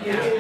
So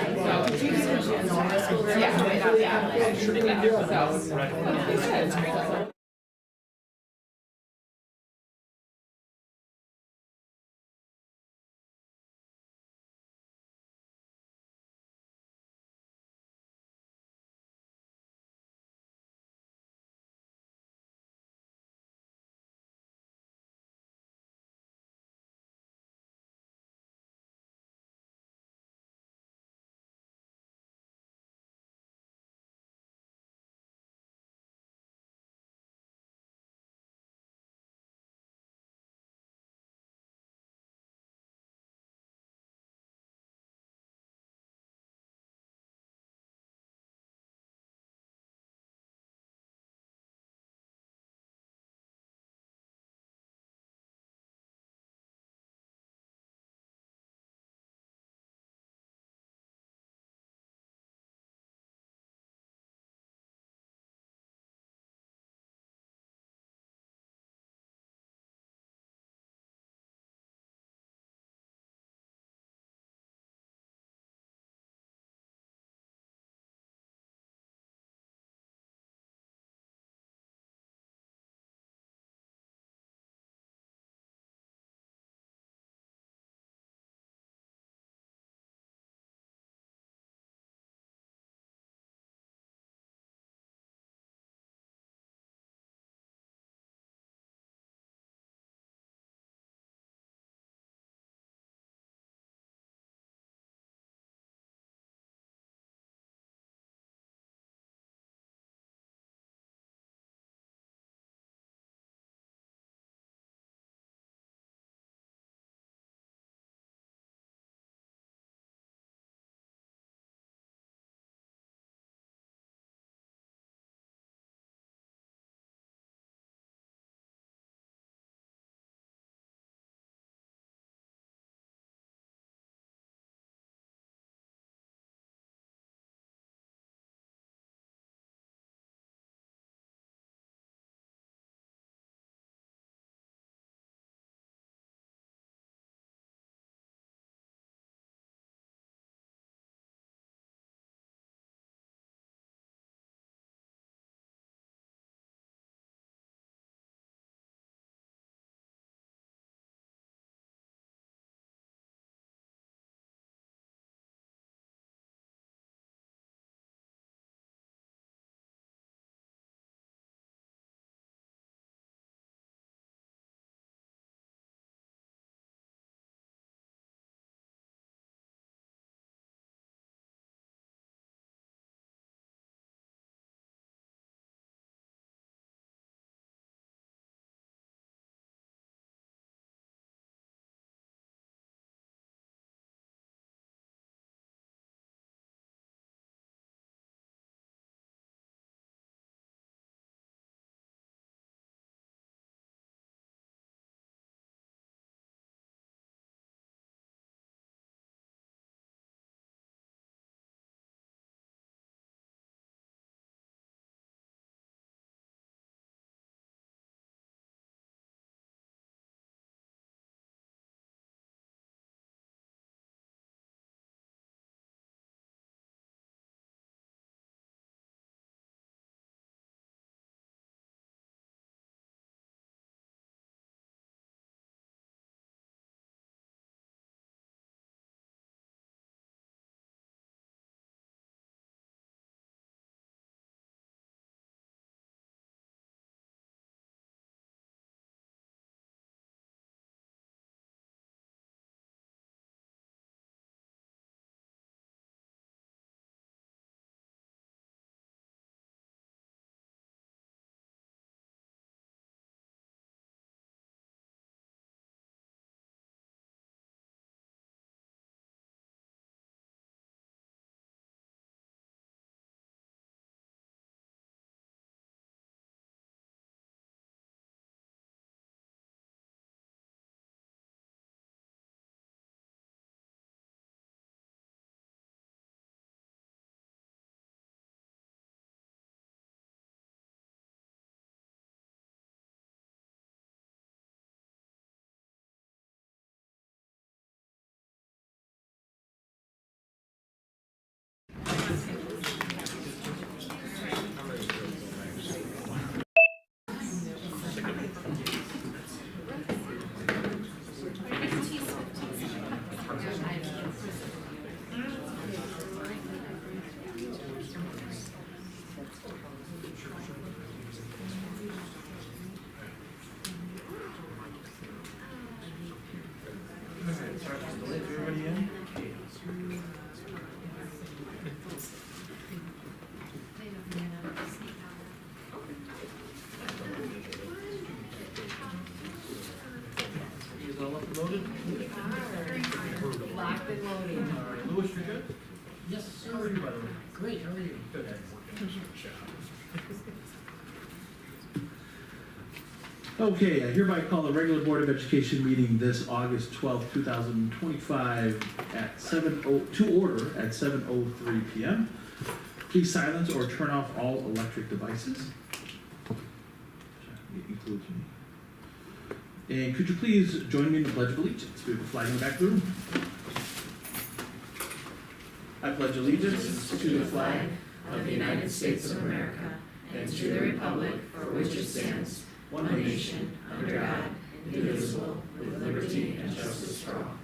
Everybody in? You all uploaded? Locked and loaded. All right, Louis, you good? Yes, sir. How are you, by the way? Great, how are you? Good. Okay, I hereby call the regular Board of Education meeting this August 12th, 2025 at to order at 7:03 p.m. Please silence or turn off all electric devices. It includes me. And could you please join me in the Pledge of Allegiance? We have a flag in the back of the room. I pledge allegiance to the flag of the United States of America and to the republic for which it stands, one nation, under God, indivisible, with liberty and justice for all.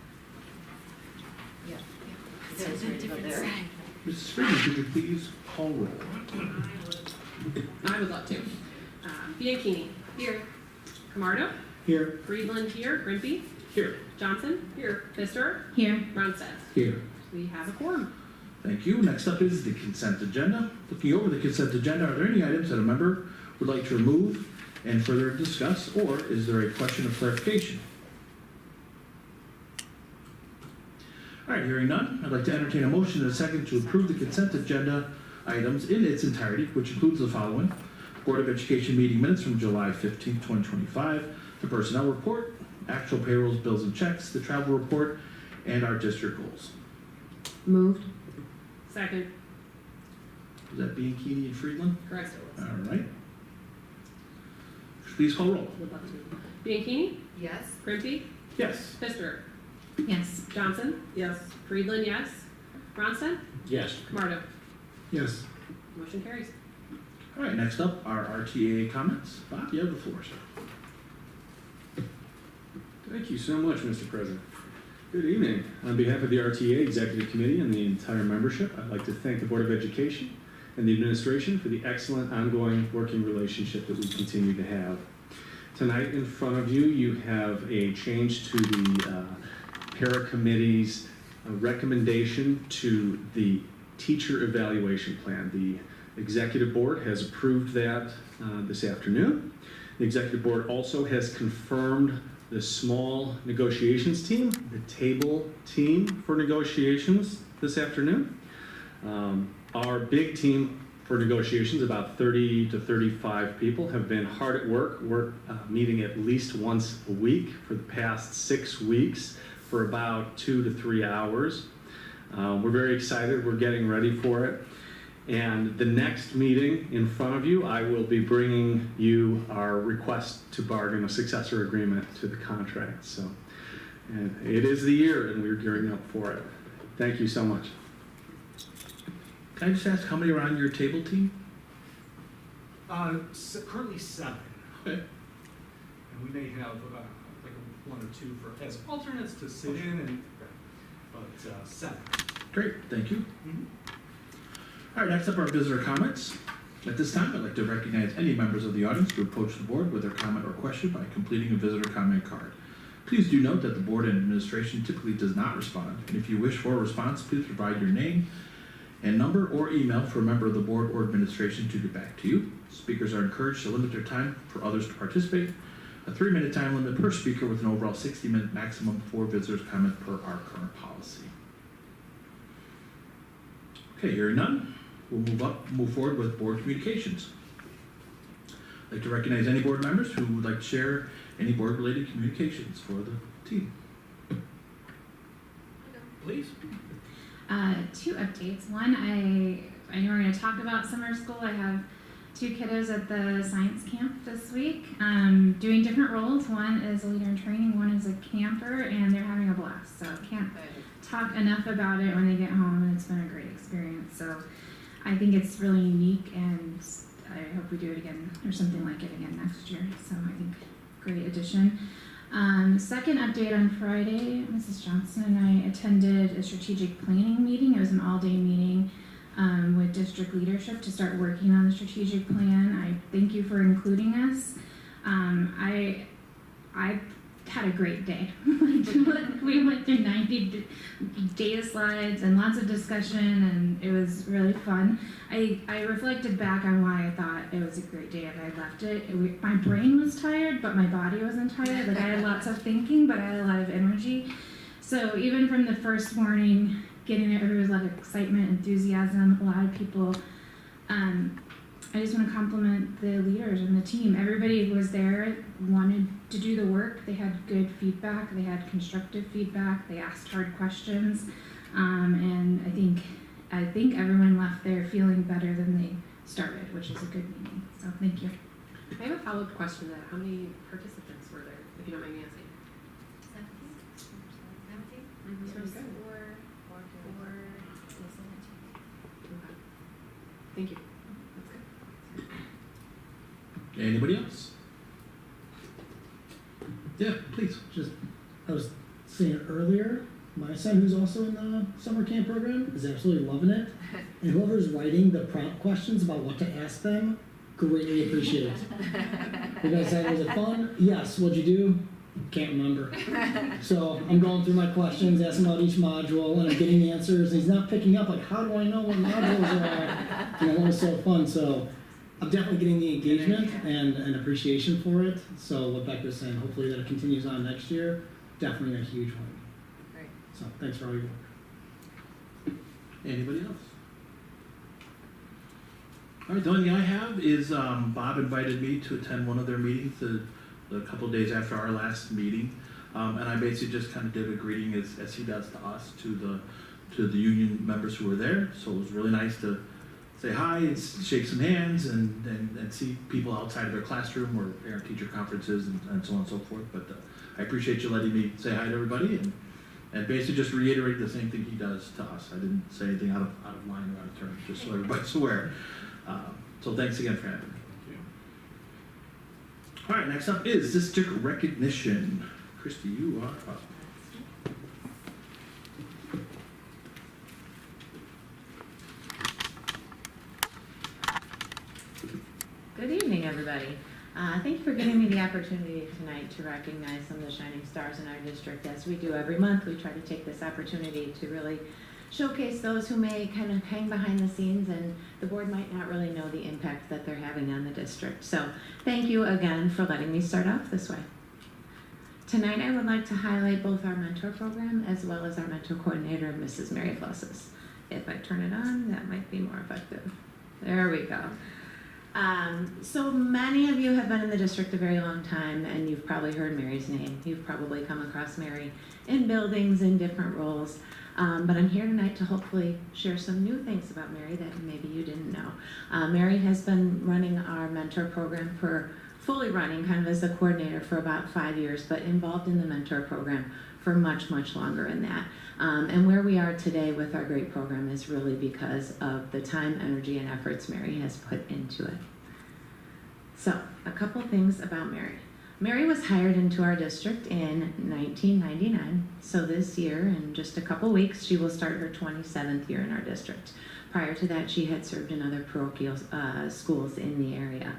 Mrs. Freeman, could you please call roll? I would love to. Bianchini. Here. Camardo. Here. Friedland here. Grimpy. Here. Johnson. Here. Pfister. Here. Ronstadt. Here. We have a quorum. Thank you. Next up is the consent agenda. Looking over the consent agenda, are there any items that a member would like to remove and further discuss, or is there a question of clarification? All right, hearing none, I'd like to entertain a motion and a second to approve the consent agenda items in its entirety, which includes the following: Board of Education meeting minutes from July 15th, 2025, the personnel report, actual payrolls, bills and checks, the travel report, and our district goals. Moved. Second. Is that Bianchini and Friedland? Correct. All right. Please call roll. Would love to. Bianchini. Yes. Grimpy. Yes. Pfister. Yes. Johnson. Yes. Friedland, yes. Ronstadt. Yes. Camardo. Yes. Motion carries. All right, next up are RTA comments. Bob, you have the floor, sir. Thank you so much, Mr. President. Good evening. On behalf of the RTA Executive Committee and the entire membership, I'd like to thank the Board of Education and the administration for the excellent ongoing working relationship that we continue to have. Tonight in front of you, you have a change to the para committee's recommendation to the teacher evaluation plan. The Executive Board has approved that this afternoon. The Executive Board also has confirmed the small negotiations team, the table team for negotiations this afternoon. Our big team for negotiations, about 30 to 35 people, have been hard at work. We're meeting at least once a week for the past 6 weeks for about 2 to 3 hours. We're very excited. We're getting ready for it. And the next meeting in front of you, I will be bringing you our request to bargain a successor agreement to the contract. So, and it is the year, and we're gearing up for it. Thank you so much. Can I just ask how many are on your table team? Currently 7. Okay. And we may have like 1 or 2 for as alternates to sit in, but 7. Great, thank you. Mm-hmm. All right, next up are visitor comments. At this time, I'd like to recognize any members of the audience who approach the board with their comment or question by completing a visitor comment card. Please do note that the board and administration typically does not respond, and if you wish for a response, please provide your name and number or email for a member of the board or administration to get back to you. Speakers are encouraged to limit their time for others to participate. A 3-minute time limit per speaker with an overall 60-minute maximum for visitors' comment per our current policy. Okay, hearing none, we'll move forward with board communications. I'd like to recognize any board members who would like to share any board-related communications for the team. Please. 2 updates. One, I know we're going to talk about summer school. I have 2 kiddos at the science camp this week, doing different roles. One is a leader in training, one is a camper, and they're having a blast. So I can't talk enough about it when they get home, and it's been a great experience. So I think it's really unique, and I hope we do it again or something like it again next year. So I think great addition. Second update, on Friday, Mrs. Johnson and I attended a strategic planning meeting. It was an all-day meeting with district leadership to start working on the strategic plan. I thank you for including us. I had a great day. We went through 90 data slides and lots of discussion, and it was really fun. I reflected back on why I thought it was a great day and I left it. My brain was tired, but my body wasn't tired. Like, I had lots of thinking, but I had a lot of energy. So even from the first morning, getting there, there was a lot of excitement, enthusiasm, a lot of people. I just want to compliment the leaders and the team. Everybody was there, wanted to do the work. They had good feedback. They had constructive feedback. They asked hard questions, and I think everyone left there feeling better than they started, which is a good meeting. So thank you. I have a follow-up question to that. How many participants were there, if you don't mind me asking? 17? Sounds good. Okay. Thank you. That's good. Anybody else? Yeah, please. I was saying it earlier, my son, who's also in the summer camp program, is absolutely loving it. And whoever's writing the prompt questions about what to ask them, greatly appreciate it. You guys said, was it fun? Yes. What'd you do? Can't remember. So I'm going through my questions, asking about each module, and I'm getting answers. And he's not picking up, like, how do I know what modules are? It was so fun. So I'm definitely getting the engagement and appreciation for it. So what Becca was saying, hopefully that it continues on next year. Definitely a huge one. Great. So thanks for all your work. Anybody else? All right, the only thing I have is Bob invited me to attend one of their meetings a couple of days after our last meeting, and I basically just kind of did a greeting as he does to us, to the union members who were there. So it was really nice to say hi and shake some hands and see people outside of their classroom or parent-teacher conferences and so on and so forth. But I appreciate you letting me say hi to everybody and basically just reiterate the same thing he does to us. I didn't say anything out of line or out of turn, just so everybody's aware. So thanks again for having me. All right, next up is district recognition. Christy, you are up. Good evening, everybody. Thank you for giving me the opportunity tonight to recognize some of the shining stars in our district. As we do every month, we try to take this opportunity to really showcase those who may kind of hang behind the scenes and the board might not really know the impact that they're having on the district. So thank you again for letting me start off this way. Tonight I would like to highlight both our mentor program as well as our mentor coordinator, Mrs. Mary Flosses. If I turn it on, that might be more effective. There we go. So many of you have been in the district a very long time and you've probably heard Mary's name. You've probably come across Mary in buildings in different roles. But I'm here tonight to hopefully share some new things about Mary that maybe you didn't know. Mary has been running our mentor program fully running kind of as a coordinator for about 5 years, but involved in the mentor program for much, much longer than that. And where we are today with our great program is really because of the time, energy, and efforts Mary has put into it. So, a couple things about Mary. Mary was hired into our district in 1999, so this year, in just a couple weeks, she will start her 27th year in our district. Prior to that, she had served in other parochial schools in the area.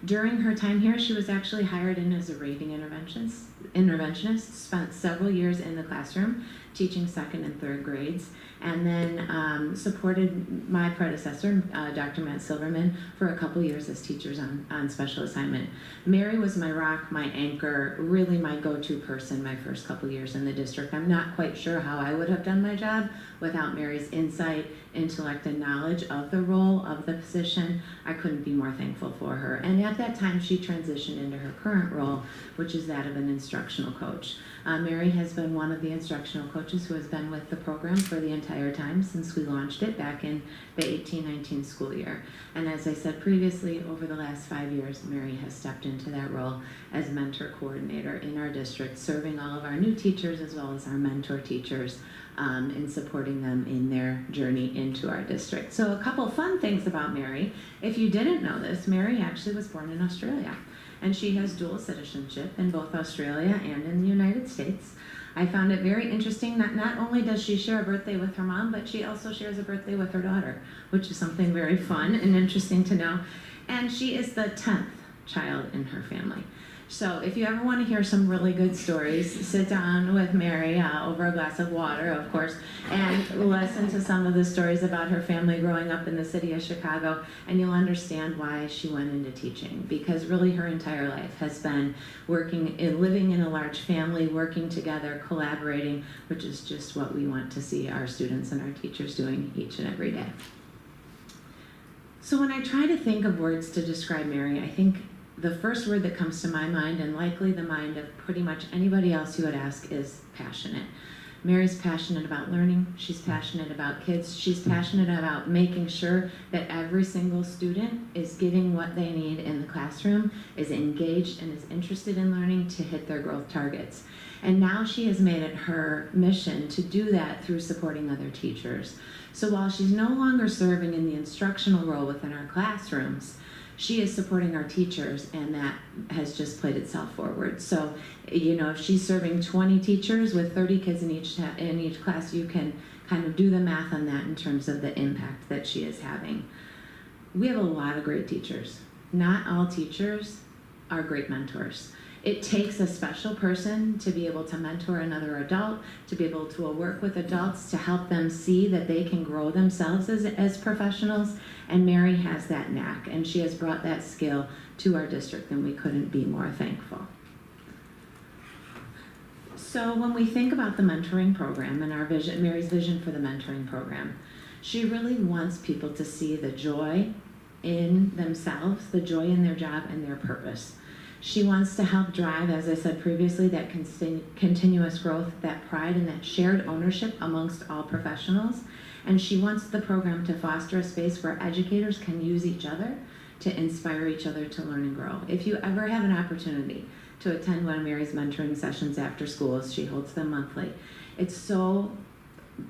During her time here, she was actually hired in as a raving interventionist, spent several years in the classroom, teaching 2nd and 3rd grades, and then supported my predecessor, Dr. Matt Silverman, for a couple years as teachers on special assignment. Mary was my rock, my anchor, really my go-to person my first couple years in the district. I'm not quite sure how I would have done my job without Mary's insight, intellect, and knowledge of the role, of the position. I couldn't be more thankful for her. And at that time, she transitioned into her current role, which is that of an instructional coach. Mary has been one of the instructional coaches who has been with the program for the entire time since we launched it back in the 18-19 school year. And as I said previously, over the last 5 years, Mary has stepped into that role as mentor coordinator in our district, serving all of our new teachers as well as our mentor teachers in supporting them in their journey into our district. So a couple fun things about Mary. If you didn't know this, Mary actually was born in Australia. And she has dual citizenship in both Australia and in the United States. I found it very interesting that not only does she share a birthday with her mom, but she also shares a birthday with her daughter, which is something very fun and interesting to know. And she is the 10th child in her family. So if you ever want to hear some really good stories, sit down with Mary over a glass of water, of course, and listen to some of the stories about her family growing up in the city of Chicago, and you'll understand why she went into teaching. Because really her entire life has been living in a large family, working together, collaborating, which is just what we want to see our students and our teachers doing each and every day. So when I try to think of words to describe Mary, I think the first word that comes to my mind, and likely the mind of pretty much anybody else who would ask, is passionate. Mary's passionate about learning, she's passionate about kids, she's passionate about making sure that every single student is getting what they need in the classroom, is engaged and is interested in learning to hit their growth targets. And now she has made it her mission to do that through supporting other teachers. So while she's no longer serving in the instructional role within our classrooms, she is supporting our teachers, and that has just played itself forward. So, you know, if she's serving 20 teachers with 30 kids in each class, you can kind of do the math on that in terms of the impact that she is having. We have a lot of great teachers. Not all teachers are great mentors. It takes a special person to be able to mentor another adult, to be able to work with adults, to help them see that they can grow themselves as professionals. And Mary has that knack, and she has brought that skill to our district, and we couldn't be more thankful. So when we think about the mentoring program and our vision, Mary's vision for the mentoring program, she really wants people to see the joy in themselves, the joy in their job and their purpose. She wants to help drive, as I said previously, that continuous growth, that pride, and that shared ownership amongst all professionals. And she wants the program to foster a space where educators can use each other to inspire each other to learn and grow. If you ever have an opportunity to attend one of Mary's mentoring sessions after school, she holds them monthly, it's so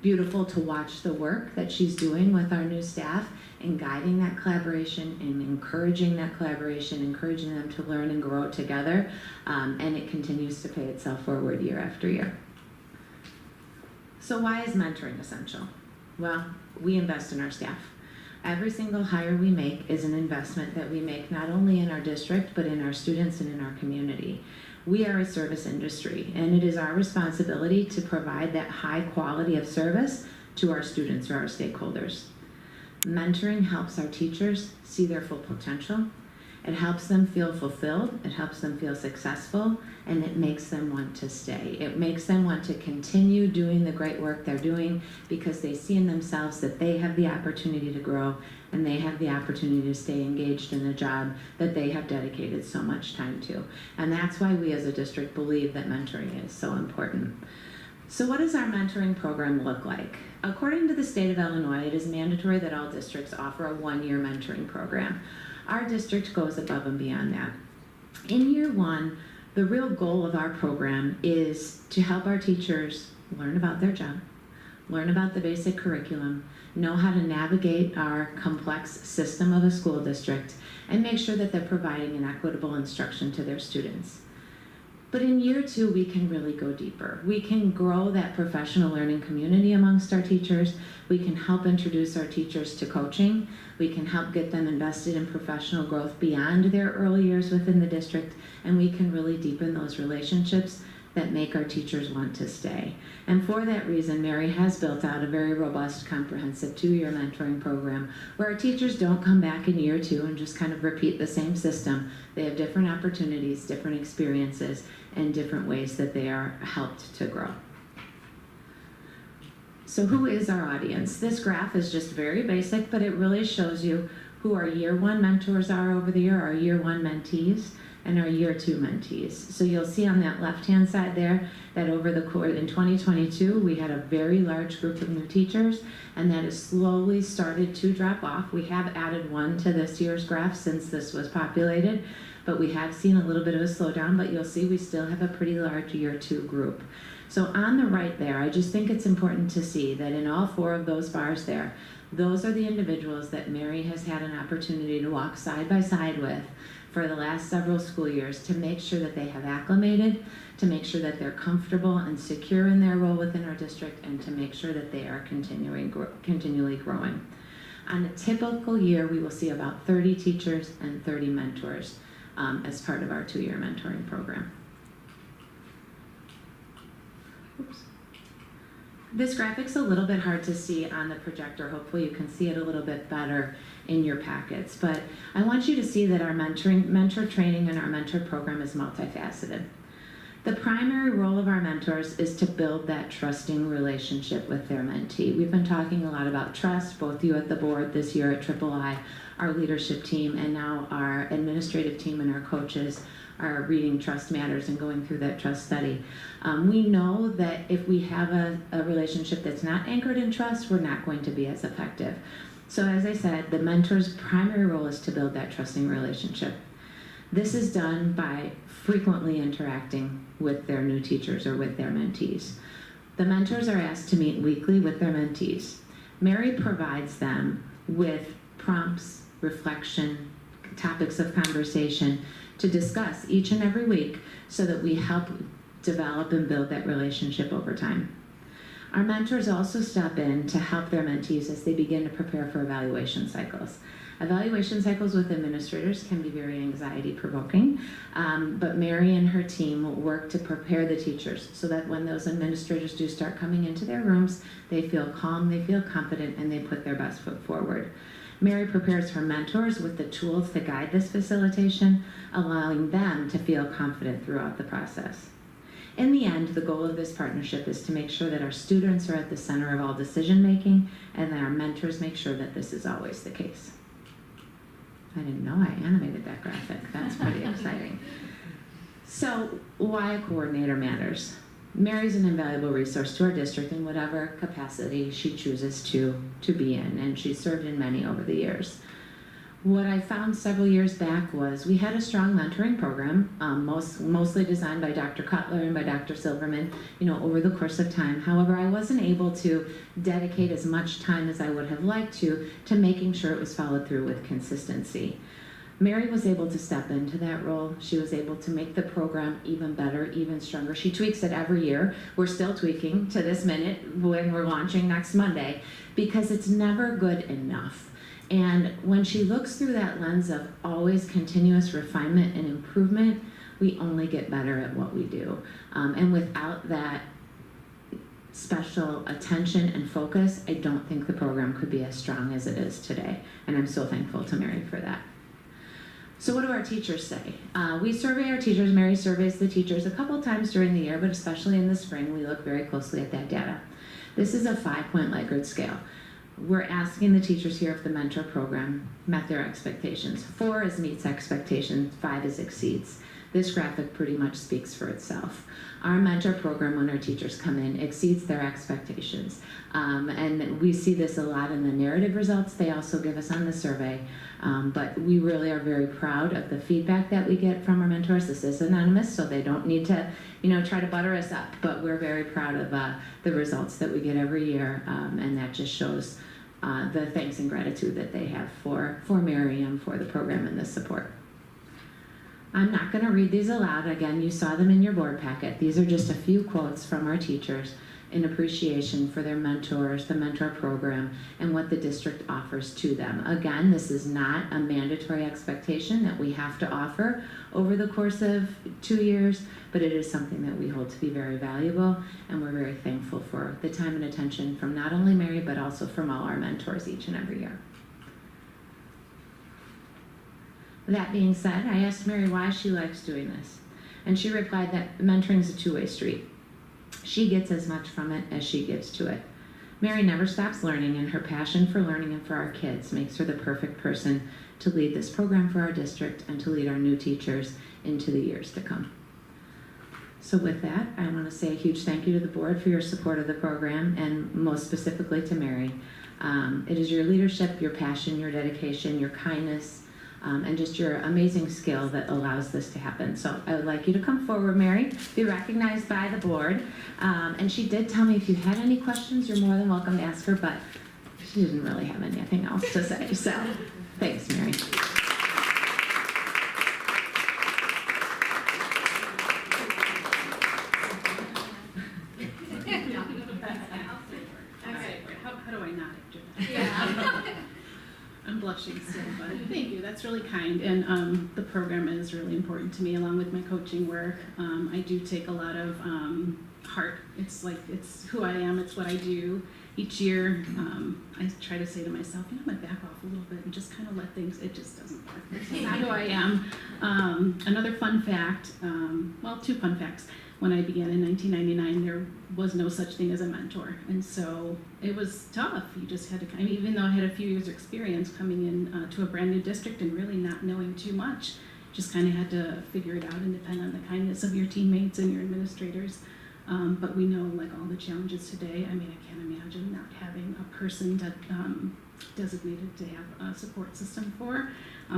beautiful to watch the work that she's doing with our new staff and guiding that collaboration and encouraging that collaboration, encouraging them to learn and grow together, and it continues to pay itself forward year after year. So why is mentoring essential? Well, we invest in our staff. Every single hire we make is an investment that we make not only in our district, but in our students and in our community. We are a service industry, and it is our responsibility to provide that high quality of service to our students or our stakeholders. Mentoring helps our teachers see their full potential. It helps them feel fulfilled, it helps them feel successful, and it makes them want to stay. It makes them want to continue doing the great work they're doing because they see in themselves that they have the opportunity to grow and they have the opportunity to stay engaged in a job that they have dedicated so much time to. And that's why we as a district believe that mentoring is so important. So what does our mentoring program look like? According to the state of Illinois, it is mandatory that all districts offer a one-year mentoring program. Our district goes above and beyond that. In year one, the real goal of our program is to help our teachers learn about their job, learn about the basic curriculum, know how to navigate our complex system of a school district, and make sure that they're providing an equitable instruction to their students. But in year two, we can really go deeper. We can grow that professional learning community amongst our teachers. We can help introduce our teachers to coaching. We can help get them invested in professional growth beyond their early years within the district. And we can really deepen those relationships that make our teachers want to stay. And for that reason, Mary has built out a very robust, comprehensive 2-year mentoring program where our teachers don't come back in year two and just kind of repeat the same system. They have different opportunities, different experiences, and different ways that they are helped to grow. So who is our audience? This graph is just very basic, but it really shows you who our year one mentors are over the year, our year one mentees, and our year two mentees. So you'll see on that left-hand side there that over the course in 2022, we had a very large group of new teachers, and that has slowly started to drop off. We have added one to this year's graph since this was populated, but we have seen a little bit of a slowdown, but you'll see we still have a pretty large year two group. So on the right there, I just think it's important to see that in all 4 of those bars there, those are the individuals that Mary has had an opportunity to walk side by side with for the last several school years to make sure that they have acclimated, to make sure that they're comfortable and secure in their role within our district, and to make sure that they are continually growing. On a typical year, we will see about 30 teachers and 30 mentors. as part of our 2-year mentoring program. Oops. This graphic's a little bit hard to see on the projector. Hopefully you can see it a little bit better in your packets. But I want you to see that our mentor training and our mentor program is multifaceted. The primary role of our mentors is to build that trusting relationship with their mentee. We've been talking a lot about trust, both you at the board this year at III, our leadership team, and now our administrative team and our coaches are reading Trust Matters and going through that trust study. We know that if we have a relationship that's not anchored in trust, we're not going to be as effective. So as I said, the mentor's primary role is to build that trusting relationship. This is done by frequently interacting with their new teachers or with their mentees. The mentors are asked to meet weekly with their mentees. Mary provides them with prompts, reflection, topics of conversation to discuss each and every week so that we help develop and build that relationship over time. Our mentors also step in to help their mentees as they begin to prepare for evaluation cycles. Evaluation cycles with administrators can be very anxiety-provoking, but Mary and her team work to prepare the teachers so that when those administrators do start coming into their rooms, they feel calm, they feel confident, and they put their best foot forward. Mary prepares her mentors with the tools to guide this facilitation, allowing them to feel confident throughout the process. In the end, the goal of this partnership is to make sure that our students are at the center of all decision-making and that our mentors make sure that this is always the case. I didn't know I animated that graphic. That's pretty exciting. So, why a coordinator matters. Mary's an invaluable resource to our district in whatever capacity she chooses to be in, and she's served in many over the years. What I found several years back was we had a strong mentoring program, mostly designed by Dr. Cutler and by Dr. Silverman, over the course of time. However, I wasn't able to dedicate as much time as I would have liked to making sure it was followed through with consistency. Mary was able to step into that role. She was able to make the program even better, even stronger. She tweaks it every year. We're still tweaking to this minute when we're launching next Monday because it's never good enough. And when she looks through that lens of always continuous refinement and improvement, we only get better at what we do. And without that special attention and focus, I don't think the program could be as strong as it is today. And I'm so thankful to Mary for that. So what do our teachers say? We survey our teachers. Mary surveys the teachers a couple times during the year, but especially in the spring, we look very closely at that data. This is a 5-point Likert scale. We're asking the teachers here if the mentor program met their expectations. 4 is meets expectations, 5 is exceeds. This graphic pretty much speaks for itself. Our mentor program, when our teachers come in, exceeds their expectations. And we see this a lot in the narrative results they also give us on the survey. But we really are very proud of the feedback that we get from our mentors. This is anonymous, so they don't need to, try to butter us up. But we're very proud of the results that we get every year, and that just shows the thanks and gratitude that they have for Mary and for the program and the support. I'm not going to read these aloud. Again, you saw them in your board packet. These are just a few quotes from our teachers in appreciation for their mentors, the mentor program, and what the district offers to them. Again, this is not a mandatory expectation that we have to offer over the course of 2 years, but it is something that we hold to be very valuable, and we're very thankful for the time and attention from not only Mary, but also from all our mentors each and every year. That being said, I asked Mary why she likes doing this, and she replied that mentoring is a two-way street. She gets as much from it as she gives to it. Mary never stops learning, and her passion for learning and for our kids makes her the perfect person to lead this program for our district and to lead our new teachers into the years to come. So with that, I want to say a huge thank you to the board for your support of the program, and most specifically to Mary. It is your leadership, your passion, your dedication, your kindness, and just your amazing skill that allows this to happen. So I would like you to come forward, Mary, be recognized by the board. And she did tell me if you had any questions, you're more than welcome to ask her, but she didn't really have anything else to say. So thanks, Mary. How do I not do that? Yeah. I'm blushing still, but thank you. that's really kind, and the program is really important to me along with my coaching work. I do take a lot of heart. It's who I am, it's what I do. Each year, I try to say to myself, I'm gonna back off a little bit and just kind of let things, it just doesn't work. It's not who I am. Another fun fact, well, 2 fun facts. When I began in 1999, there was no such thing as a mentor. And so it was tough. You just had to, even though I had a few years experience coming in to a brand new district and really not knowing too much, just kind of had to figure it out and depend on the kindness of your teammates and your administrators. But we know like all the challenges today. I can't imagine not having a person that designated to have a support system for.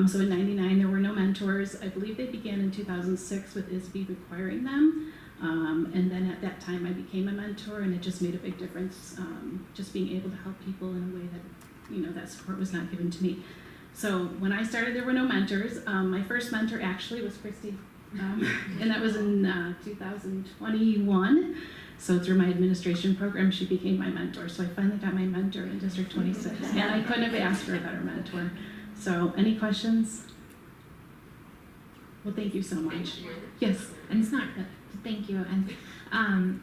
So in 99, there were no mentors. I believe they began in 2006 with ISB requiring them. And then at that time I became a mentor, and it just made a big difference, just being able to help people in a way that, that support was not given to me. So when I started, there were no mentors. My first mentor actually was Christy, and that was in 2021. So through my administration program, she became my mentor. So I finally got my mentor in District 26, and I couldn't have asked for a better mentor. So any questions? Well, thank you so much. Yes. And it's not good. Thank you. And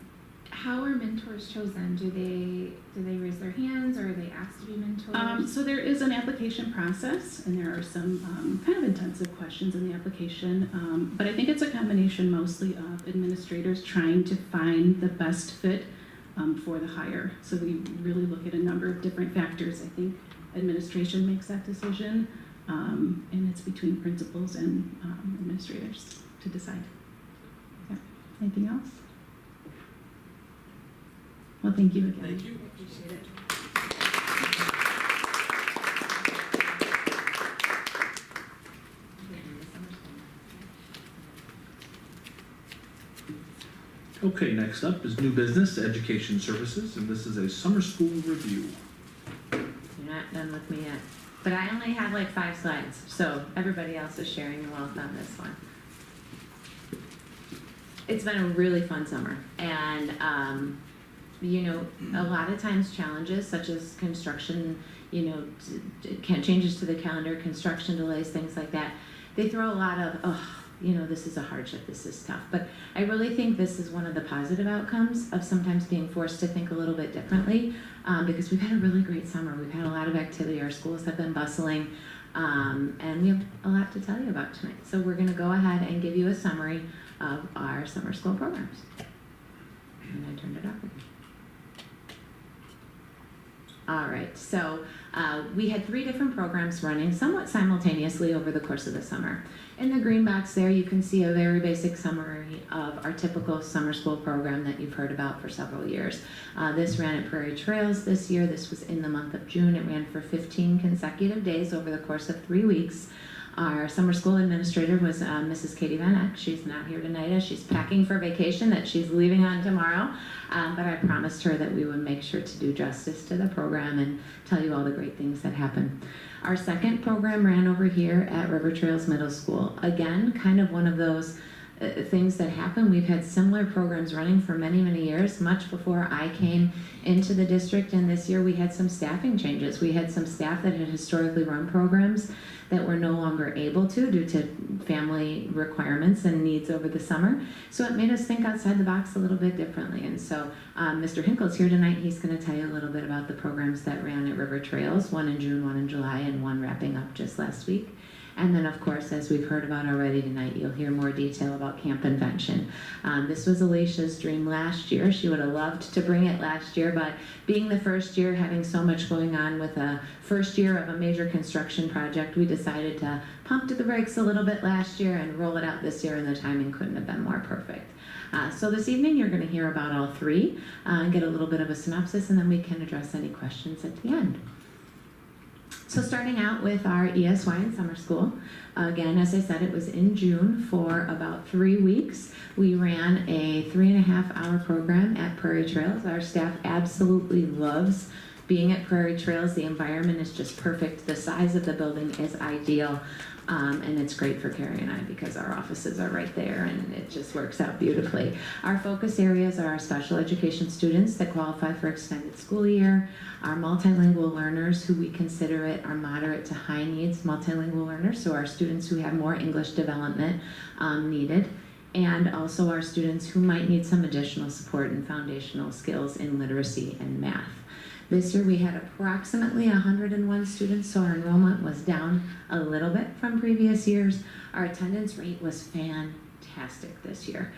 how are mentors chosen? Do they raise their hands, or are they asked to be mentors? So there is an application process, and there are some kind of intensive questions in the application. But I think it's a combination mostly of administrators trying to find the best fit for the hire. So we really look at a number of different factors. I think administration makes that decision, and it's between principals and administrators to decide. Anything else? Well, thank you again. Thank you. Appreciate it. Okay, next up is new business, education services, and this is a summer school review. You're not done with me yet. But I only have like 5 slides, so everybody else is sharing the wealth on this one. It's been a really fun summer, and a lot of times challenges such as construction, changes to the calendar, construction delays, things like that, they throw a lot of, this is a hardship, this is tough. But I really think this is one of the positive outcomes of sometimes being forced to think a little bit differently, because we've had a really great summer. We've had a lot of activity. Our schools have been bustling, and we have a lot to tell you about tonight. So we're going to go ahead and give you a summary of our summer school programs. And I turned it off again. All right, so we had 3 different programs running somewhat simultaneously over the course of the summer. In the green box there, you can see a very basic summary of our typical summer school program that you've heard about for several years. This ran at Prairie Trails this year. This was in the month of June. It ran for 15 consecutive days over the course of 3 weeks. Our summer school administrator was Mrs. Katie Van Eck. She's not here tonight as she's packing for vacation that she's leaving on tomorrow. But I promised her that we would make sure to do justice to the program and tell you all the great things that happened. Our second program ran over here at River Trails Middle School. Again, kind of one of those things that happen. We've had similar programs running for many, many years, much before I came into the district, and this year we had some staffing changes. We had some staff that had historically run programs that were no longer able to due to family requirements and needs over the summer. So it made us think outside the box a little bit differently. And so Mr. Hinkle's here tonight. He's going to tell you a little bit about the programs that ran at River Trails, one in June, one in July, and one wrapping up just last week. And then, of course, as we've heard about already tonight, you'll hear more detail about Camp Invention. This was Alicia's dream last year. She would have loved to bring it last year, but being the first year, having so much going on with a first year of a major construction project, we decided to pump to the brakes a little bit last year and roll it out this year, and the timing couldn't have been more perfect. So this evening, you're going to hear about all 3 and get a little bit of a synopsis, and then we can address any questions at the end. So starting out with our ESY in summer school, again, as I said, it was in June for about 3 weeks. We ran a 3.5-hour program at Prairie Trails. Our staff absolutely loves being at Prairie Trails, the environment is just perfect. The size of the building is ideal. And it's great for Carrie and I because our offices are right there and it just works out beautifully. Our focus areas are our special education students that qualify for extended school year, our multilingual learners who we consider it our moderate to high needs multilingual learners, so our students who have more English development needed, and also our students who might need some additional support and foundational skills in literacy and math. This year we had approximately 101 students, so our enrollment was down a little bit from previous years. Our attendance rate was fantastic this year.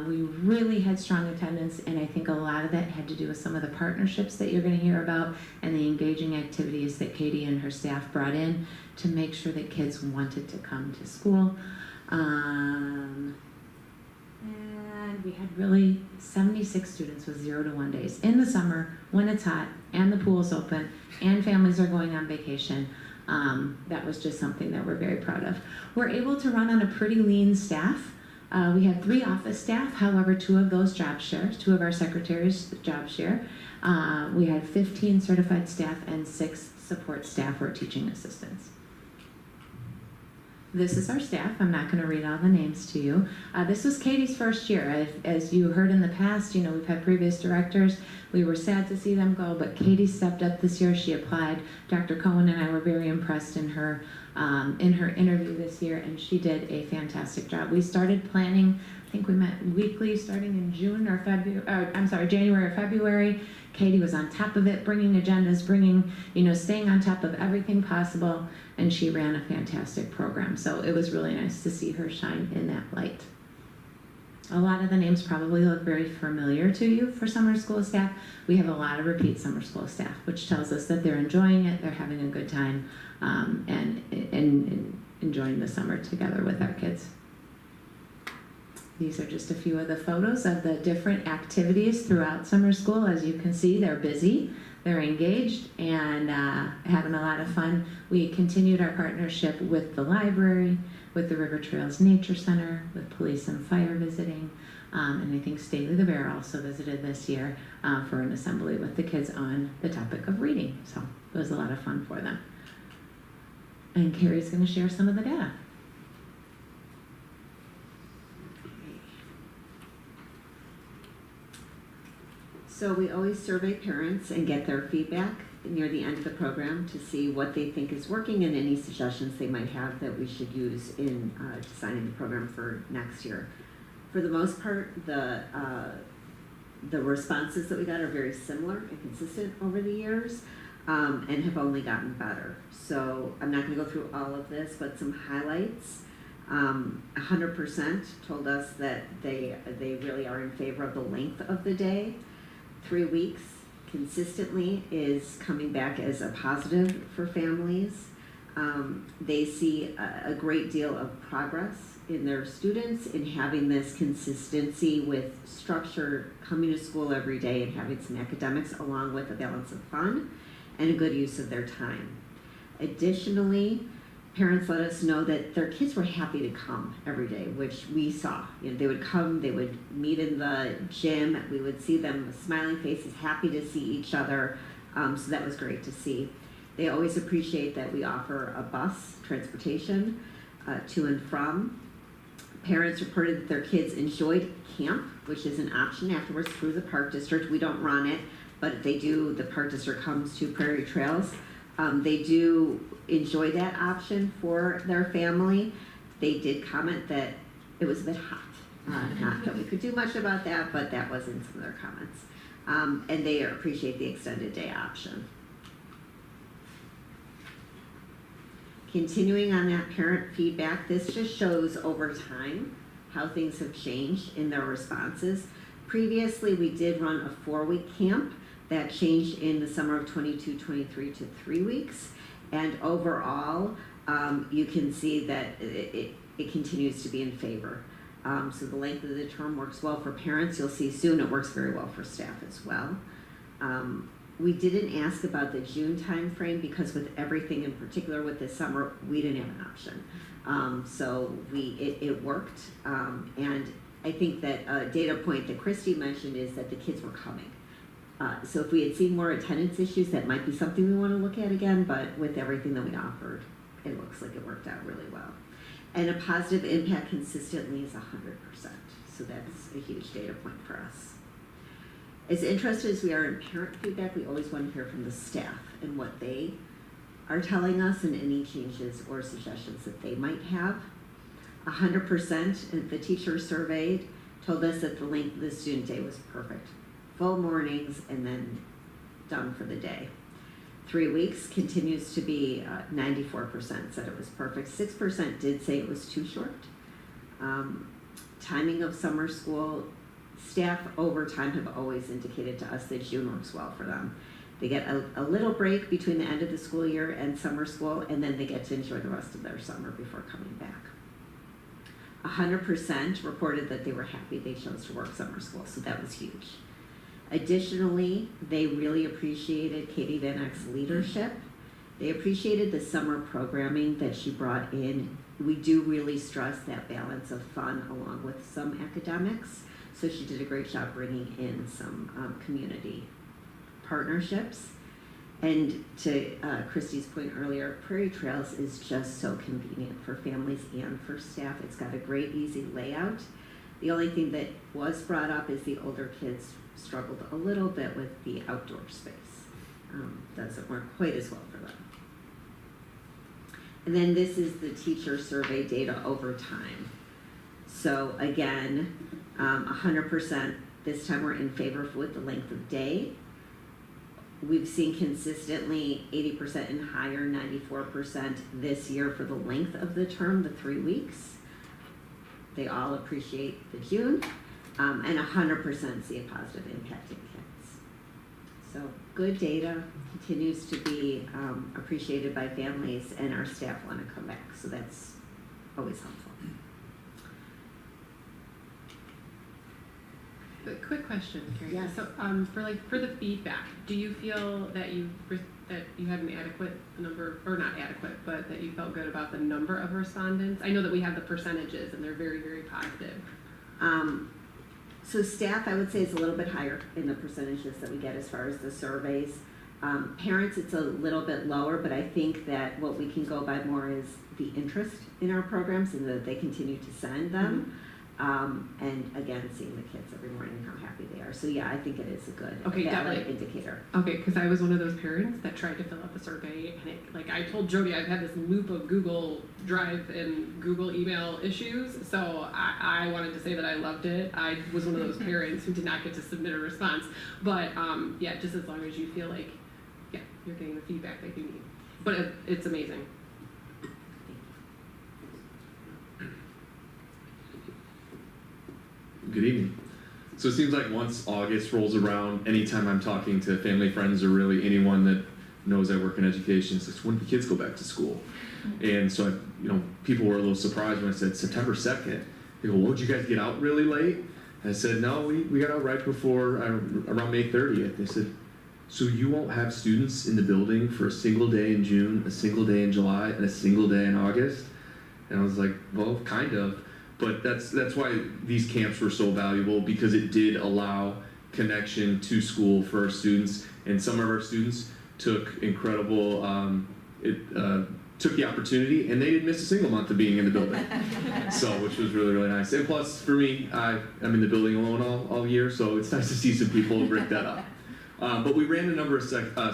We really had strong attendance, and I think a lot of that had to do with some of the partnerships that you're going to hear about and the engaging activities that Katie and her staff brought in to make sure that kids wanted to come to school. And we had really 76 students with 0 to 1 days. In the summer, when it's hot and the pool's open and families are going on vacation, that was just something that we're very proud of. We're able to run on a pretty lean staff. We had 3 office staff, however 2 of those job share, 2 of our secretaries job share. We had 15 certified staff and 6 support staff or teaching assistants. This is our staff. I'm not going to read all the names to you. This was Katie's first year. As you heard in the past, you know, we've had previous directors. We were sad to see them go, but Katie stepped up this year. She applied. Dr. Cohen and I were very impressed in her interview this year, and she did a fantastic job. We started planning. I think we met weekly starting in January or February. Katie was on top of it, bringing agendas, staying on top of everything possible, and she ran a fantastic program. So it was really nice to see her shine in that light. A lot of the names probably look very familiar to you for summer school staff. We have a lot of repeat summer school staff, which tells us that they're enjoying it, they're having a good time, and enjoying the summer together with our kids. These are just a few of the photos of the different activities throughout summer school. As you can see, they're busy, they're engaged, and having a lot of fun. We continued our partnership with the library, with the River Trails Nature Center, with police and fire visiting, and I think Staley the Bear also visited this year for an assembly with the kids on the topic of reading. So it was a lot of fun for them. And Carrie's going to share some of the data. So we always survey parents and get their feedback near the end of the program to see what they think is working and any suggestions they might have that we should use in designing the program for next year. For the most part, the responses that we got are very similar and consistent over the years, and have only gotten better. So I'm not going to go through all of this, but some highlights. 100% told us that they really are in favor of the length of the day. 3 weeks consistently is coming back as a positive for families. They see a great deal of progress in their students in having this consistency with structure, coming to school every day and having some academics along with a balance of fun and a good use of their time. Additionally, parents let us know that their kids were happy to come every day, which we saw. You know, they would come, they would meet in the gym, we would see them with smiling faces, happy to see each other, so that was great to see. They always appreciate that we offer a bus transportation to and from. Parents reported that their kids enjoyed camp, which is an option afterwards through the Park District. We don't run it, but they do, the Park District comes to Prairie Trails. They do enjoy that option for their family. They did comment that it was a bit hot. Not that we could do much about that, but that was in some of their comments. And they appreciate the extended day option. Continuing on that parent feedback, this just shows over time how things have changed in their responses. Previously, we did run a 4-week camp. That changed in the summer of 22-23 to 3 weeks. And overall, you can see that it continues to be in favor. So the length of the term works well for parents. You'll see soon it works very well for staff as well. We didn't ask about the June timeframe because with everything in particular with this summer, we didn't have an option. So it worked. And I think that a data point that Christy mentioned is that the kids were coming. So if we had seen more attendance issues, that might be something we want to look at again, but with everything that we offered, it looks like it worked out really well. And a positive impact consistently is 100%. So that's a huge data point for us. As interested as we are in parent feedback, we always want to hear from the staff and what they are telling us and any changes or suggestions that they might have. 100% of the teachers surveyed told us that the length of the student day was perfect. Full mornings and then done for the day. 3 weeks continues to be 94% said it was perfect. 6% did say it was too short. Timing of summer school, staff over time have always indicated to us that June works well for them. They get a little break between the end of the school year and summer school, and then they get to enjoy the rest of their summer before coming back. 100% reported that they were happy they chose to work summer school, so that was huge. Additionally, they really appreciated Katie Van Eck's leadership. They appreciated the summer programming that she brought in. We do really stress that balance of fun along with some academics, so she did a great job bringing in some community partnerships. And to Christy's point earlier, Prairie Trails is just so convenient for families and for staff. It's got a great, easy layout. The only thing that was brought up is the older kids struggled a little bit with the outdoor space. Doesn't work quite as well for them. And then this is the teacher survey data over time. So again, 100% this time we're in favor with the length of day. We've seen consistently 80% and higher, 94% this year for the length of the term, the 3 weeks. They all appreciate the June, and 100% see a positive impact in kids. So good data continues to be appreciated by families, and our staff want to come back, so that's always helpful. A quick question, Carrie. Yes. So, for the feedback, do you feel that you had an adequate number, or not adequate, but that you felt good about the number of respondents? I know that we have the percentages, and they're very, very positive. So staff, I would say, is a little bit higher in the percentages that we get as far as the surveys. Parents, it's a little bit lower, but I think that what we can go by more is the interest in our programs and that they continue to send them. And again, seeing the kids every morning and how happy they are. So yeah, I think it is a good valid indicator. Okay, because I was one of those parents that tried to fill out the survey, and I told Jody I've had this loop of Google Drive and Google email issues, so I wanted to say that I loved it. I was one of those parents who did not get to submit a response, but yeah, just as long as you feel like, yeah, you're getting the feedback that you need. But it's amazing. Good evening. So it seems like once August rolls around, anytime I'm talking to family, friends, or really anyone that knows I work in education, it's like, when do the kids go back to school? And so, people were a little surprised when I said September 2nd. They go, well, did you guys get out really late? And I said, no, we got out right before, around May 30th. They said, so you won't have students in the building for a single day in June, a single day in July, and a single day in August? And I was like, well, kind of. But that's why these camps were so valuable, because it did allow connection to school for our students, and some of our students took incredible, took the opportunity, and they didn't miss a single month of being in the building. So, which was really, really nice. And plus, for me, I'm in the building alone all year, so it's nice to see some people break that up. But we ran a number of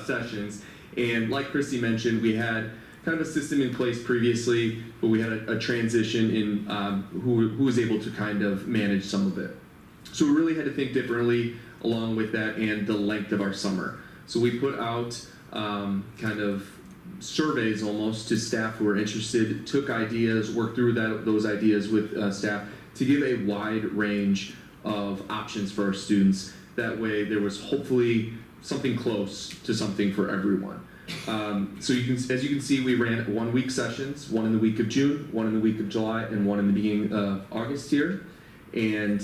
sessions, and like Christy mentioned, we had kind of a system in place previously, but we had a transition in who was able to kind of manage some of it. So we really had to think differently along with that and the length of our summer. So we put out kind of surveys almost to staff who were interested, took ideas, worked through those ideas with staff to give a wide range of options for our students. That way there was hopefully something close to something for everyone. So as you can see, we ran 1 week sessions, one in the week of June, one in the week of July, and one in the beginning of August here. And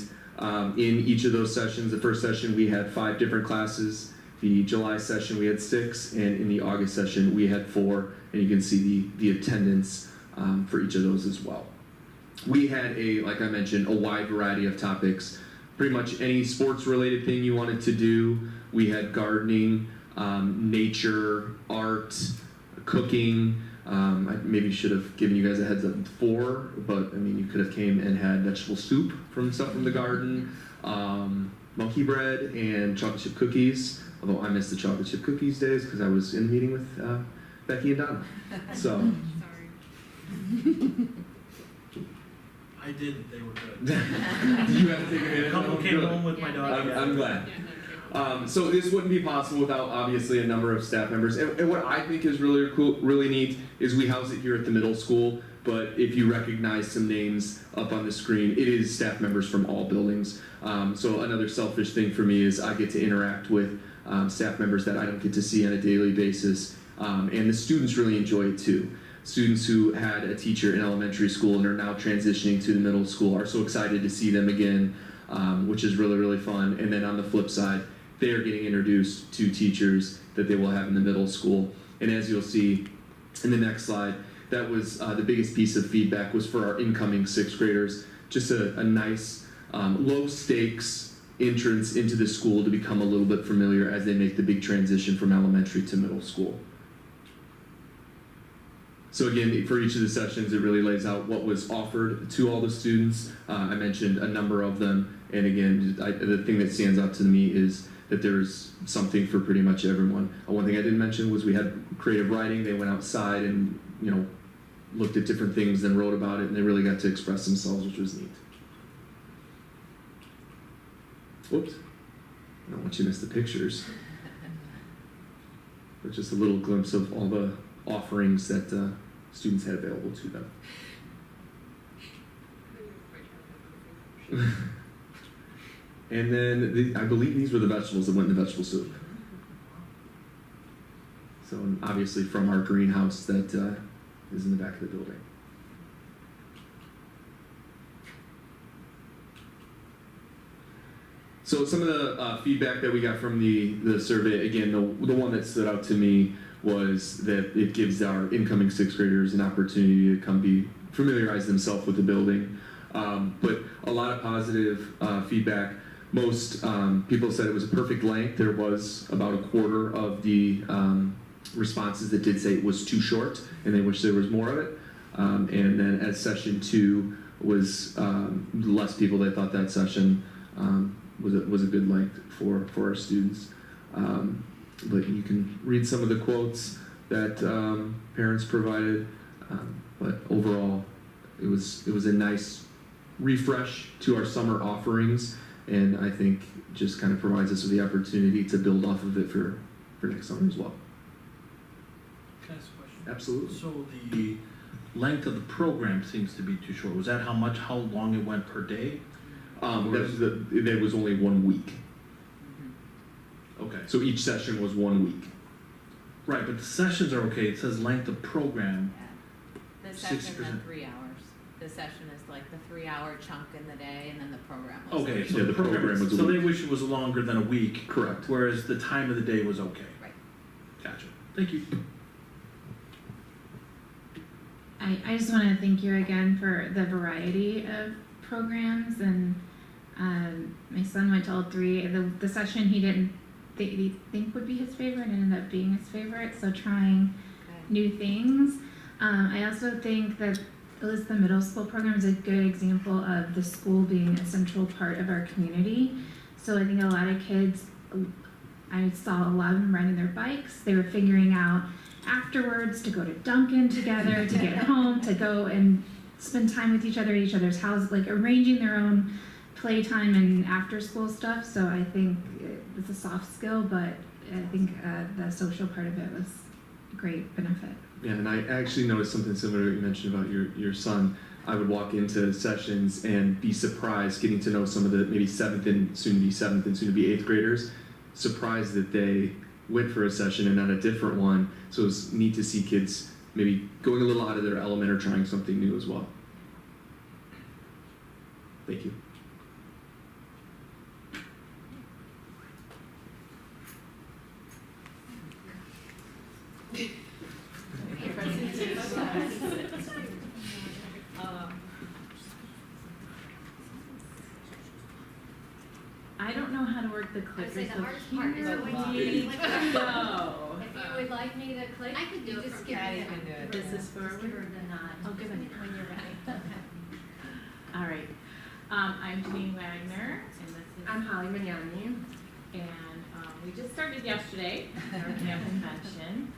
in each of those sessions, the first session we had 5 different classes, the July session we had 6, and in the August session we had 4, and you can see the attendance for each of those as well. We had like I mentioned, a wide variety of topics. pretty much any sports related thing you wanted to do. We had gardening, nature, art, cooking. I maybe should have given you guys a heads up before, but I mean, you could have came and had vegetable soup from stuff from the garden, monkey bread, and chocolate chip cookies. Although I missed the chocolate chip cookies days because I was in the meeting with Becky and Donna. So. I didn't, they were good. You have to take a minute. Couple came home with my dog. I'm glad. So this wouldn't be possible without obviously a number of staff members. And what I think is really cool, really neat, is we house it here at the middle school. But if you recognize some names up on the screen, it is staff members from all buildings. So another selfish thing for me is I get to interact with staff members that I don't get to see on a daily basis. And the students really enjoy it too. Students who had a teacher in elementary school and are now transitioning to the middle school are so excited to see them again, which is really, really fun. And then on the flip side, they are getting introduced to teachers that they will have in the middle school. And as you'll see in the next slide, that was the biggest piece of feedback was for our incoming 6th graders. Just a nice, low stakes entrance into the school to become a little bit familiar as they make the big transition from elementary to middle school. So again, for each of the sessions, it really lays out what was offered to all the students. I mentioned a number of them, and again, the thing that stands out to me is that there's something for pretty much everyone. One thing I didn't mention was we had creative writing. They went outside and looked at different things, then wrote about it, and they really got to express themselves, which was neat. Whoops, I don't want you to miss the pictures. But just a little glimpse of all the offerings that students had available to them. And then I believe these were the vegetables that went in the vegetable soup. So obviously from our greenhouse that is in the back of the building. So some of the feedback that we got from the survey, again, the one that stood out to me was that it gives our incoming 6th graders an opportunity to come familiarize themselves with the building. But a lot of positive feedback. Most people said it was a perfect length. There was about a quarter of the responses that did say it was too short and they wish there was more of it. And then as session 2 was less people, they thought that session was a good length for our students. But you can read some of the quotes that parents provided. But overall, it was a nice refresh to our summer offerings, and I think just kind of provides us with the opportunity to build off of it for next summer as well. Can I ask a question? Absolutely. So the length of the program seems to be too short. Was that how long it went per day? That was only 1 week. Okay. So each session was 1 week. Right, but the sessions are okay. It says length of program. The sessions 60%. are 3 hours. The session is like the 3-hour chunk in the day, and then the program was Okay, Yeah, the program was a so they week. wish it was longer than a week. Correct. Whereas the time of the day was okay. Right. Gotcha. Thank you. I just want to thank you again for the variety of programs, and my son went to all 3. The session he didn't think would be his favorite ended up being his favorite, so trying new things. I also think that at least the middle school program is a good example of the school being a central part of our community. So I think a lot of kids, I saw a lot of them riding their bikes. They were figuring out afterwards to go to Dunkin' together, to get home, to go and spend time with each other at each other's houses, like arranging their own playtime and after school stuff. So I think it's a soft skill, but I think the social part of it was a great benefit. Yeah, and I actually noticed something similar to what you mentioned about your son. I would walk into sessions and be surprised getting to know some of the maybe 7th and soon to be 8th graders, surprised that they went for a session and not a different one. So it was neat to see kids maybe going a little out of their element or trying something new as well. Thank you. how to work the clicker, say the so hardest part is here going we to be the clicker. go. If you would like me to click, I could do you it just from give here. me I can do it. This is just give her forward? the nod. I'll give it. When you're ready. All right. I'm Janine Wagner, and this is I'm Holly Magnani. and we just started yesterday, our camp convention.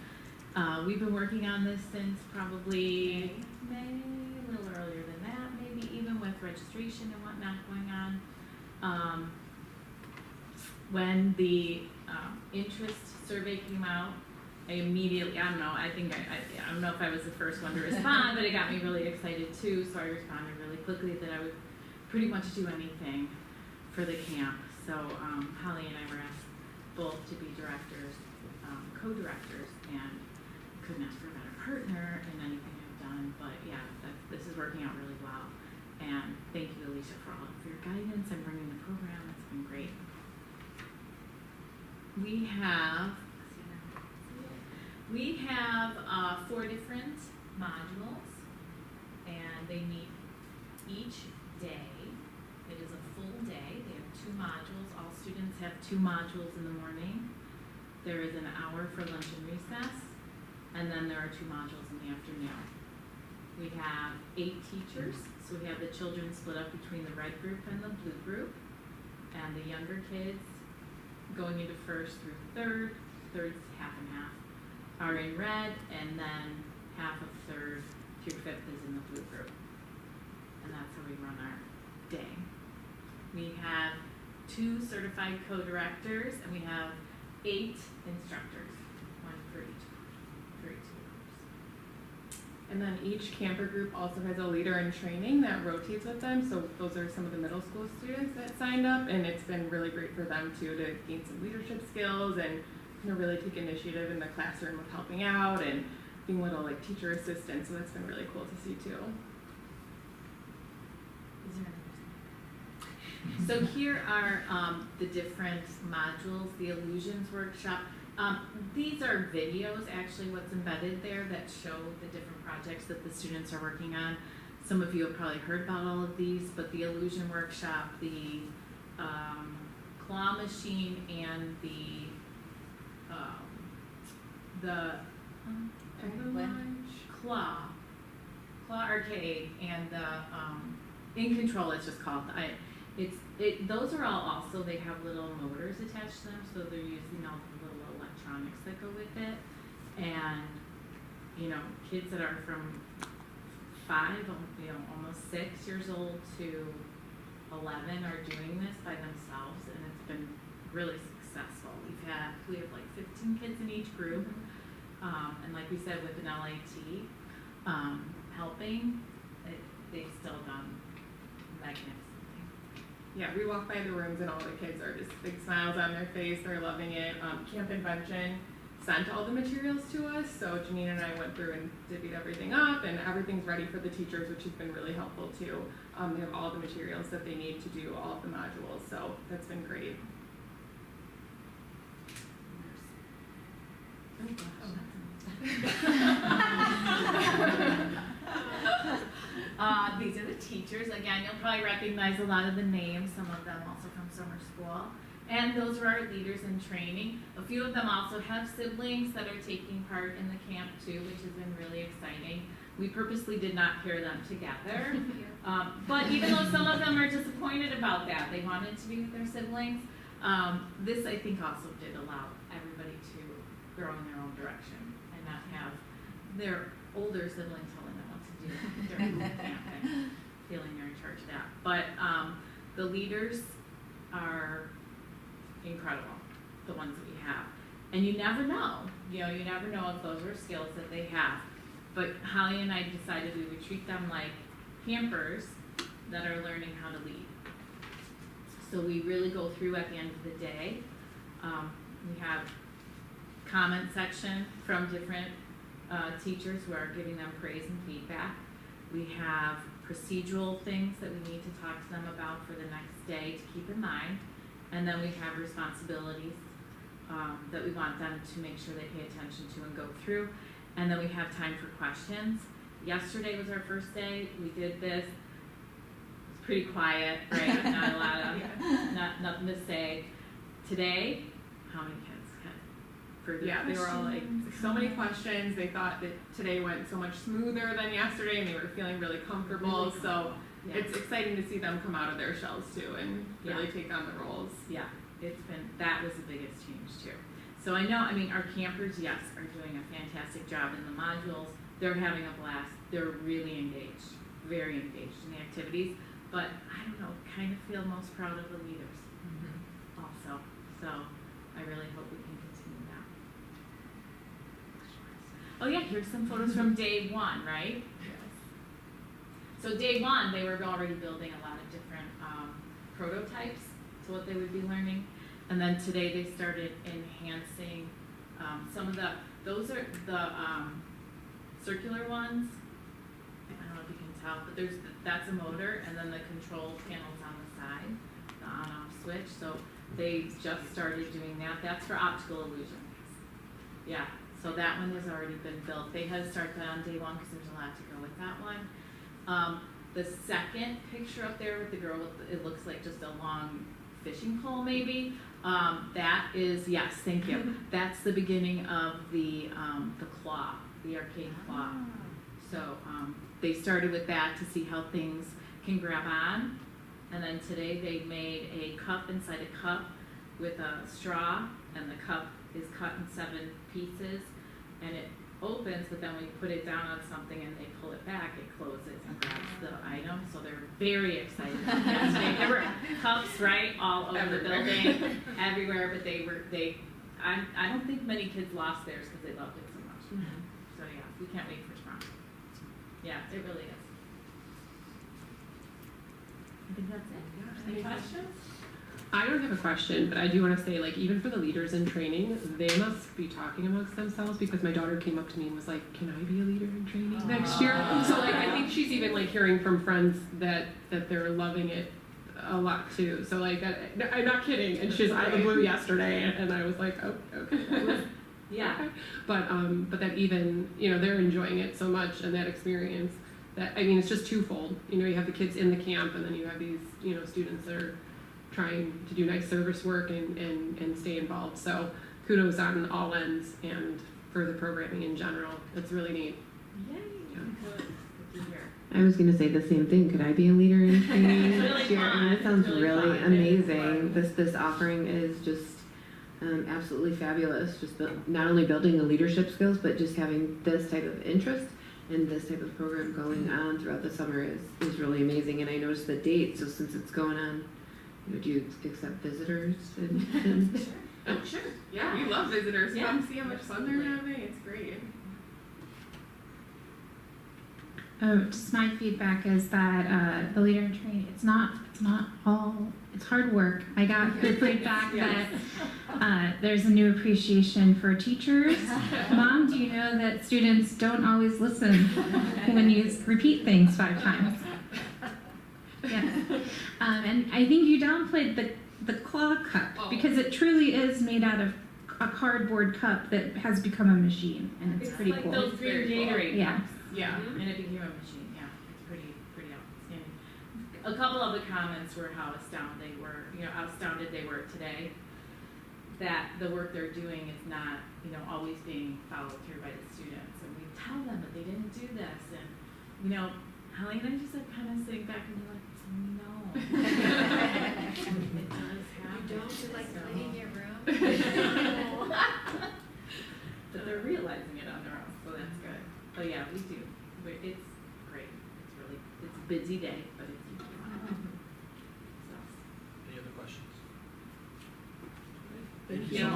We've been working on this since probably May, a little earlier than that, maybe even with registration and whatnot going on. When the interest survey came out, I immediately, I don't know, I don't know if I was the first one to respond, but it got me really excited too, so I responded really quickly that I would pretty much do anything for the camp. So Holly and I were asked both to be directors, co-directors, and couldn't ask for a better partner in anything I've done. But yeah, this is working out really well. And thank you, Alicia, for all of your guidance and bringing the program. It's been great. We have 4 different modules, and they meet each day. It is a full day. They have 2 modules. All students have 2 modules in the morning. There is an hour for lunch and recess, and then there are 2 modules in the afternoon. We have 8 teachers, so we have the children split up between the red group and the blue group, and the younger kids going into 1st through 3rd, 3rd's half and half, are in red, and then half of 3rd through 5th is in the blue group. And that's how we run our day. We have 2 certified co-directors, and we have 8 instructors, 1 for each groups. And then each camper group also has a leader in training that rotates with them. So those are some of the middle school students that signed up, and it's been really great for them too to gain some leadership skills and really take initiative in the classroom with helping out and being little like teacher assistants. So that's been really cool to see too. Is there So here are the different modules, the illusions workshop. These are videos, actually, what's embedded there that show the different projects that the students are working on. Some of you have probably heard about all of these, but the illusion workshop, the claw machine, and the claw arcade, and the In Control, it's just called. Those are all also, they have little motors attached to them, so they're using all the little electronics that go with it. And, kids that are from 5, almost 6 years old to 11 are doing this by themselves, and it's been really successful. We have like 15 kids in each group, and like we said, with an LAT helping, they've still done magnificently. Yeah, we walk by the rooms and all the kids are just big smiles on their face. They're loving it. Camp Invention sent all the materials to us, so Janine and I went through and divvied everything up, and everything's ready for the teachers, which has been really helpful too. They have all the materials that they need to do all of the modules, so that's been great. These are the teachers. Again, you'll probably recognize a lot of the names, some of them also from summer school. And those are our leaders in training. A few of them also have siblings that are taking part in the camp too, which has been really exciting. We purposely did not pair them together. But even though some of them are disappointed about that, they wanted to be with their siblings, this I think also did allow everybody to grow in their own direction and not have their older siblings telling them what to do during the camp and feeling they're in charge of that. But the leaders are incredible, the ones that we have. And you never know, you never know if those are skills that they have. But Holly and I decided we would treat them like campers that are learning how to lead. So we really go through at the end of the day. We have comment section from different teachers who are giving them praise and feedback. We have procedural things that we need to talk to them about for the next day to keep in mind. And then we have responsibilities that we want them to make sure they pay attention to and go through. And then we have time for questions. Yesterday was our first day. We did this. It's pretty quiet, right? Not a lot of, nothing to say. Today, how many kids had further Yeah, they were all like, questions? so many questions. They thought that today went so much smoother than yesterday, and they were feeling really comfortable. Really So comfortable. Yeah. it's exciting to see them come out of their shells too and really Yeah. take on the roles. Yeah, that was the biggest change too. So I know, I mean, our campers, yes, are doing a fantastic job in the modules. They're having a blast. They're really engaged, very engaged in the activities. But I don't know, kind of feel most proud of the leaders also. So I really hope we can continue that. Oh yeah, here's some photos from day one, right? So day one, they were already building a lot of different prototypes to what they would be learning. And then today they started enhancing some of those are the circular ones. I don't know if you can tell, but that's a motor, and then the control panel's on the side, the on-off switch. So they just started doing that. That's for optical illusion. Yeah, so that one has already been built. They had to start that on day one because there's a lot to go with that one. The second picture up there with the girl with it looks like just a long fishing pole maybe. That is, yes, thank you. That's the beginning of the claw, the arcade claw. So they started with that to see how things can grab on. And then today they made a cup inside a cup with a straw, and the cup is cut in 7 pieces, and it opens, but then when you put it down on something and they pull it back, it closes and grabs the item. So they're very excited about that today. There were cups, right, all over the building, everywhere, but I don't think many kids lost theirs because they loved it so much. So yeah, we can't wait for tomorrow. Yeah, it really is. I think that's it. Any questions? I don't have a question, but I do want to say, like, even for the leaders in training, they must be talking amongst themselves because my daughter came up to me and was like, "Can I be a leader in training next year?" So, like, I think she's even like hearing from friends that they're loving it a lot too. So, like, I'm not kidding. And she's out of the blue yesterday, and I was like, "Oh, okay." Yeah. Okay. But that even, you know, they're enjoying it so much, and that experience. That, I mean, it's just twofold. You know, you have the kids in the camp, and then you have these, you know, students that are trying to do nice service work and stay involved. So kudos on all ends and for the programming in general. It's really neat. Yay. Yeah. Good to hear. I was going to say the same thing. Could I be a leader in training It's really next year? fun. I mean, it sounds It's really really fun. It is amazing. fun. This offering is just absolutely fabulous. Just not only building the leadership skills, but just having this type of interest and this type of program going on throughout the summer is really amazing. And I noticed the date. So since it's going on, you know, do you accept visitors? And Oh, sure. Yeah, we love visitors. Yeah, Come see how much fun they're absolutely. having. It's great. Just my feedback is that the leader in training, it's not all, it's hard work. I got good feedback that there's a new appreciation for teachers. Mom, do you know that students don't always listen when you repeat things 5 times? Yeah. And I think you downplayed the claw cup because it truly is made out of a cardboard cup that has become a machine, and it's pretty like cool. those green Gatorade Yeah. cups. Yeah. And it became a machine, yeah. It's pretty outstanding. A couple of the comments were how astounded they were today. That the work they're doing is not, you know, always being followed through by the students. And we tell them that they didn't do this. And, you know, Holly and I just like kind of sitting back and be like, no. It does happen. You don't? You like So- cleaning your room? But they're realizing it on their own, so that's good. But yeah, we do. It's great. It's a busy day, but it's usually fun. So. Any other questions? Thank you.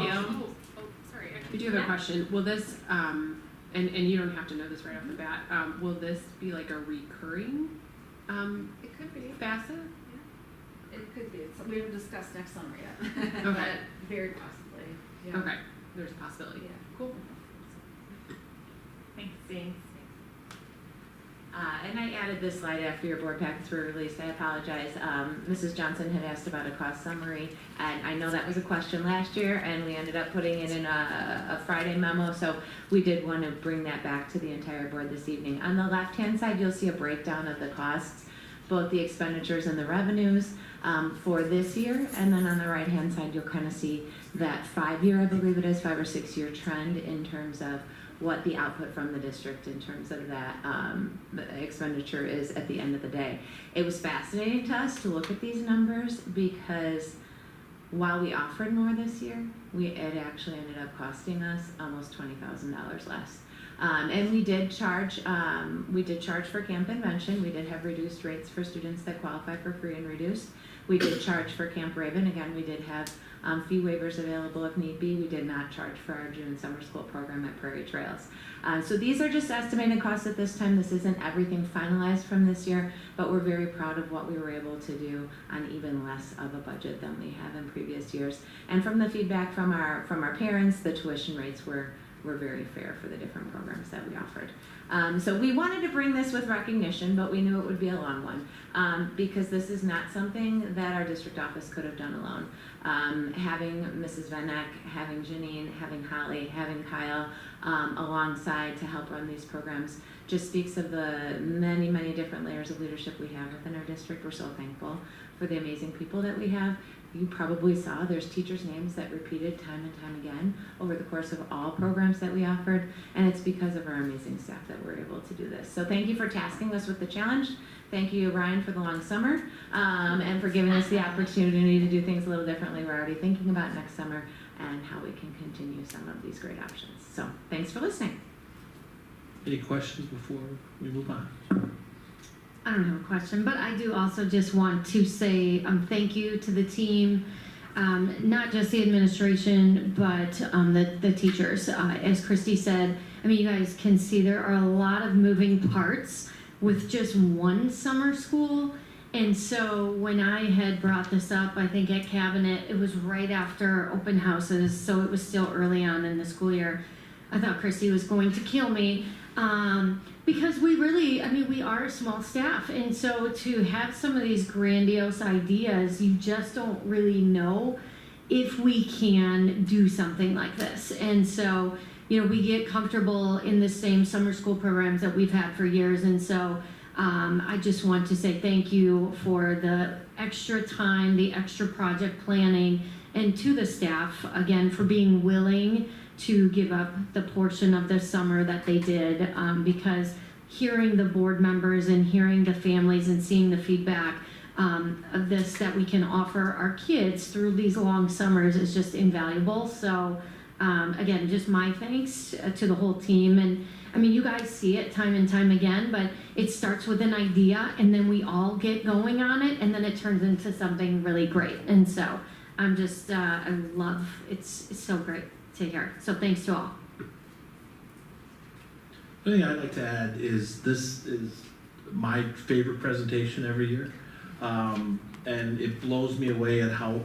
Oh, sorry. We do have a question. Will this, and you don't have to know this right off the bat, will this be like a recurring It could be. facet? It could be. It's, we haven't discussed next summer yet. Okay. But very possibly. Yeah. Okay, there's a possibility. Yeah. Cool. Thanks. And I added this slide after your board packets were released. I apologize. Mrs. Johnson had asked about a cost summary, and I know that was a question last year, and we ended up putting it in a Friday memo, so we did want to bring that back to the entire board this evening. On the left-hand side, you'll see a breakdown of the costs both the expenditures and the revenues for this year. And then on the right-hand side, you'll kind of see that 5-year, I believe it is, 5 or 6 year trend in terms of what the output from the district in terms of that expenditure is at the end of the day. It was fascinating to us to look at these numbers because while we offered more this year, it actually ended up costing us almost $20,000 less. And we did charge for Camp Invention. We did have reduced rates for students that qualify for free and reduced. We did charge for Camp Raven. Again, we did have fee waivers available if need be. We did not charge for our June summer school program at Prairie Trails. So these are just estimated costs at this time. This isn't everything finalized from this year, but we're very proud of what we were able to do on even less of a budget than we have in previous years. And from the feedback from our parents, the tuition rates were very fair for the different programs that we offered. So we wanted to bring this with recognition, but we knew it would be a long one because this is not something that our district office could have done alone. Having Mrs. Van Eck, having Janine, having Holly, having Kyle alongside to help run these programs just speaks of the many, many different layers of leadership we have within our district. We're so thankful for the amazing people that we have. You probably saw there's teachers' names that repeated time and time again over the course of all programs that we offered, and it's because of our amazing staff that we're able to do this. So thank you for tasking us with the challenge. Thank you, Ryan, for the long summer, and for giving us the opportunity to do things a little differently. We're already thinking about next summer and how we can continue some of these great options. So thanks for listening. Any questions before we move on? I don't have a question, but I do also just want to say thank you to the team, not just the administration, but the teachers. As Christy said, I mean, you guys can see there are a lot of moving parts with just one summer school. And so when I had brought this up, I think at Cabinet, it was right after open houses, so it was still early on in the school year. I thought Christy was going to kill me. Because we really, I mean, we are a small staff, and so to have some of these grandiose ideas, you just don't really know if we can do something like this. And so, you know, we get comfortable in the same summer school programs that we've had for years, and so I just want to say thank you for the extra time, the extra project planning, and to the staff, again, for being willing to give up the portion of the summer that they did, because hearing the board members and hearing the families and seeing the feedback of this that we can offer our kids through these long summers is just invaluable. So again, just my thanks to the whole team. And I mean, you guys see it time and time again, but it starts with an idea and then we all get going on it and then it turns into something really great. And so I'm just, I love, it's so great to hear. So thanks to all. The thing I'd like to add is this is my favorite presentation every year. And it blows me away at how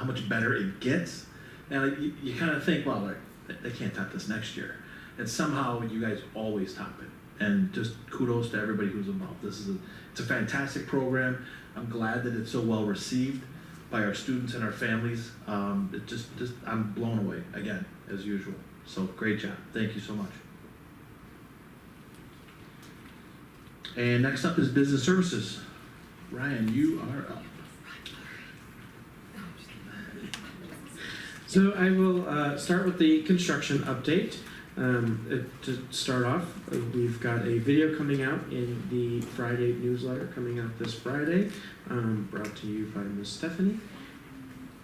much better it gets. And you kind of think, well, they can't top this next year. And somehow you guys always top it. And just kudos to everybody who's involved. It's a fantastic program. I'm glad that it's so well received by our students and our families. I'm blown away again, as usual. So great job. Thank you so much. And next up is business services. Ryan, you are up. So I will start with the construction update. To start off, we've got a video coming out in the Friday newsletter coming out this Friday, brought to you by Ms. Stephanie.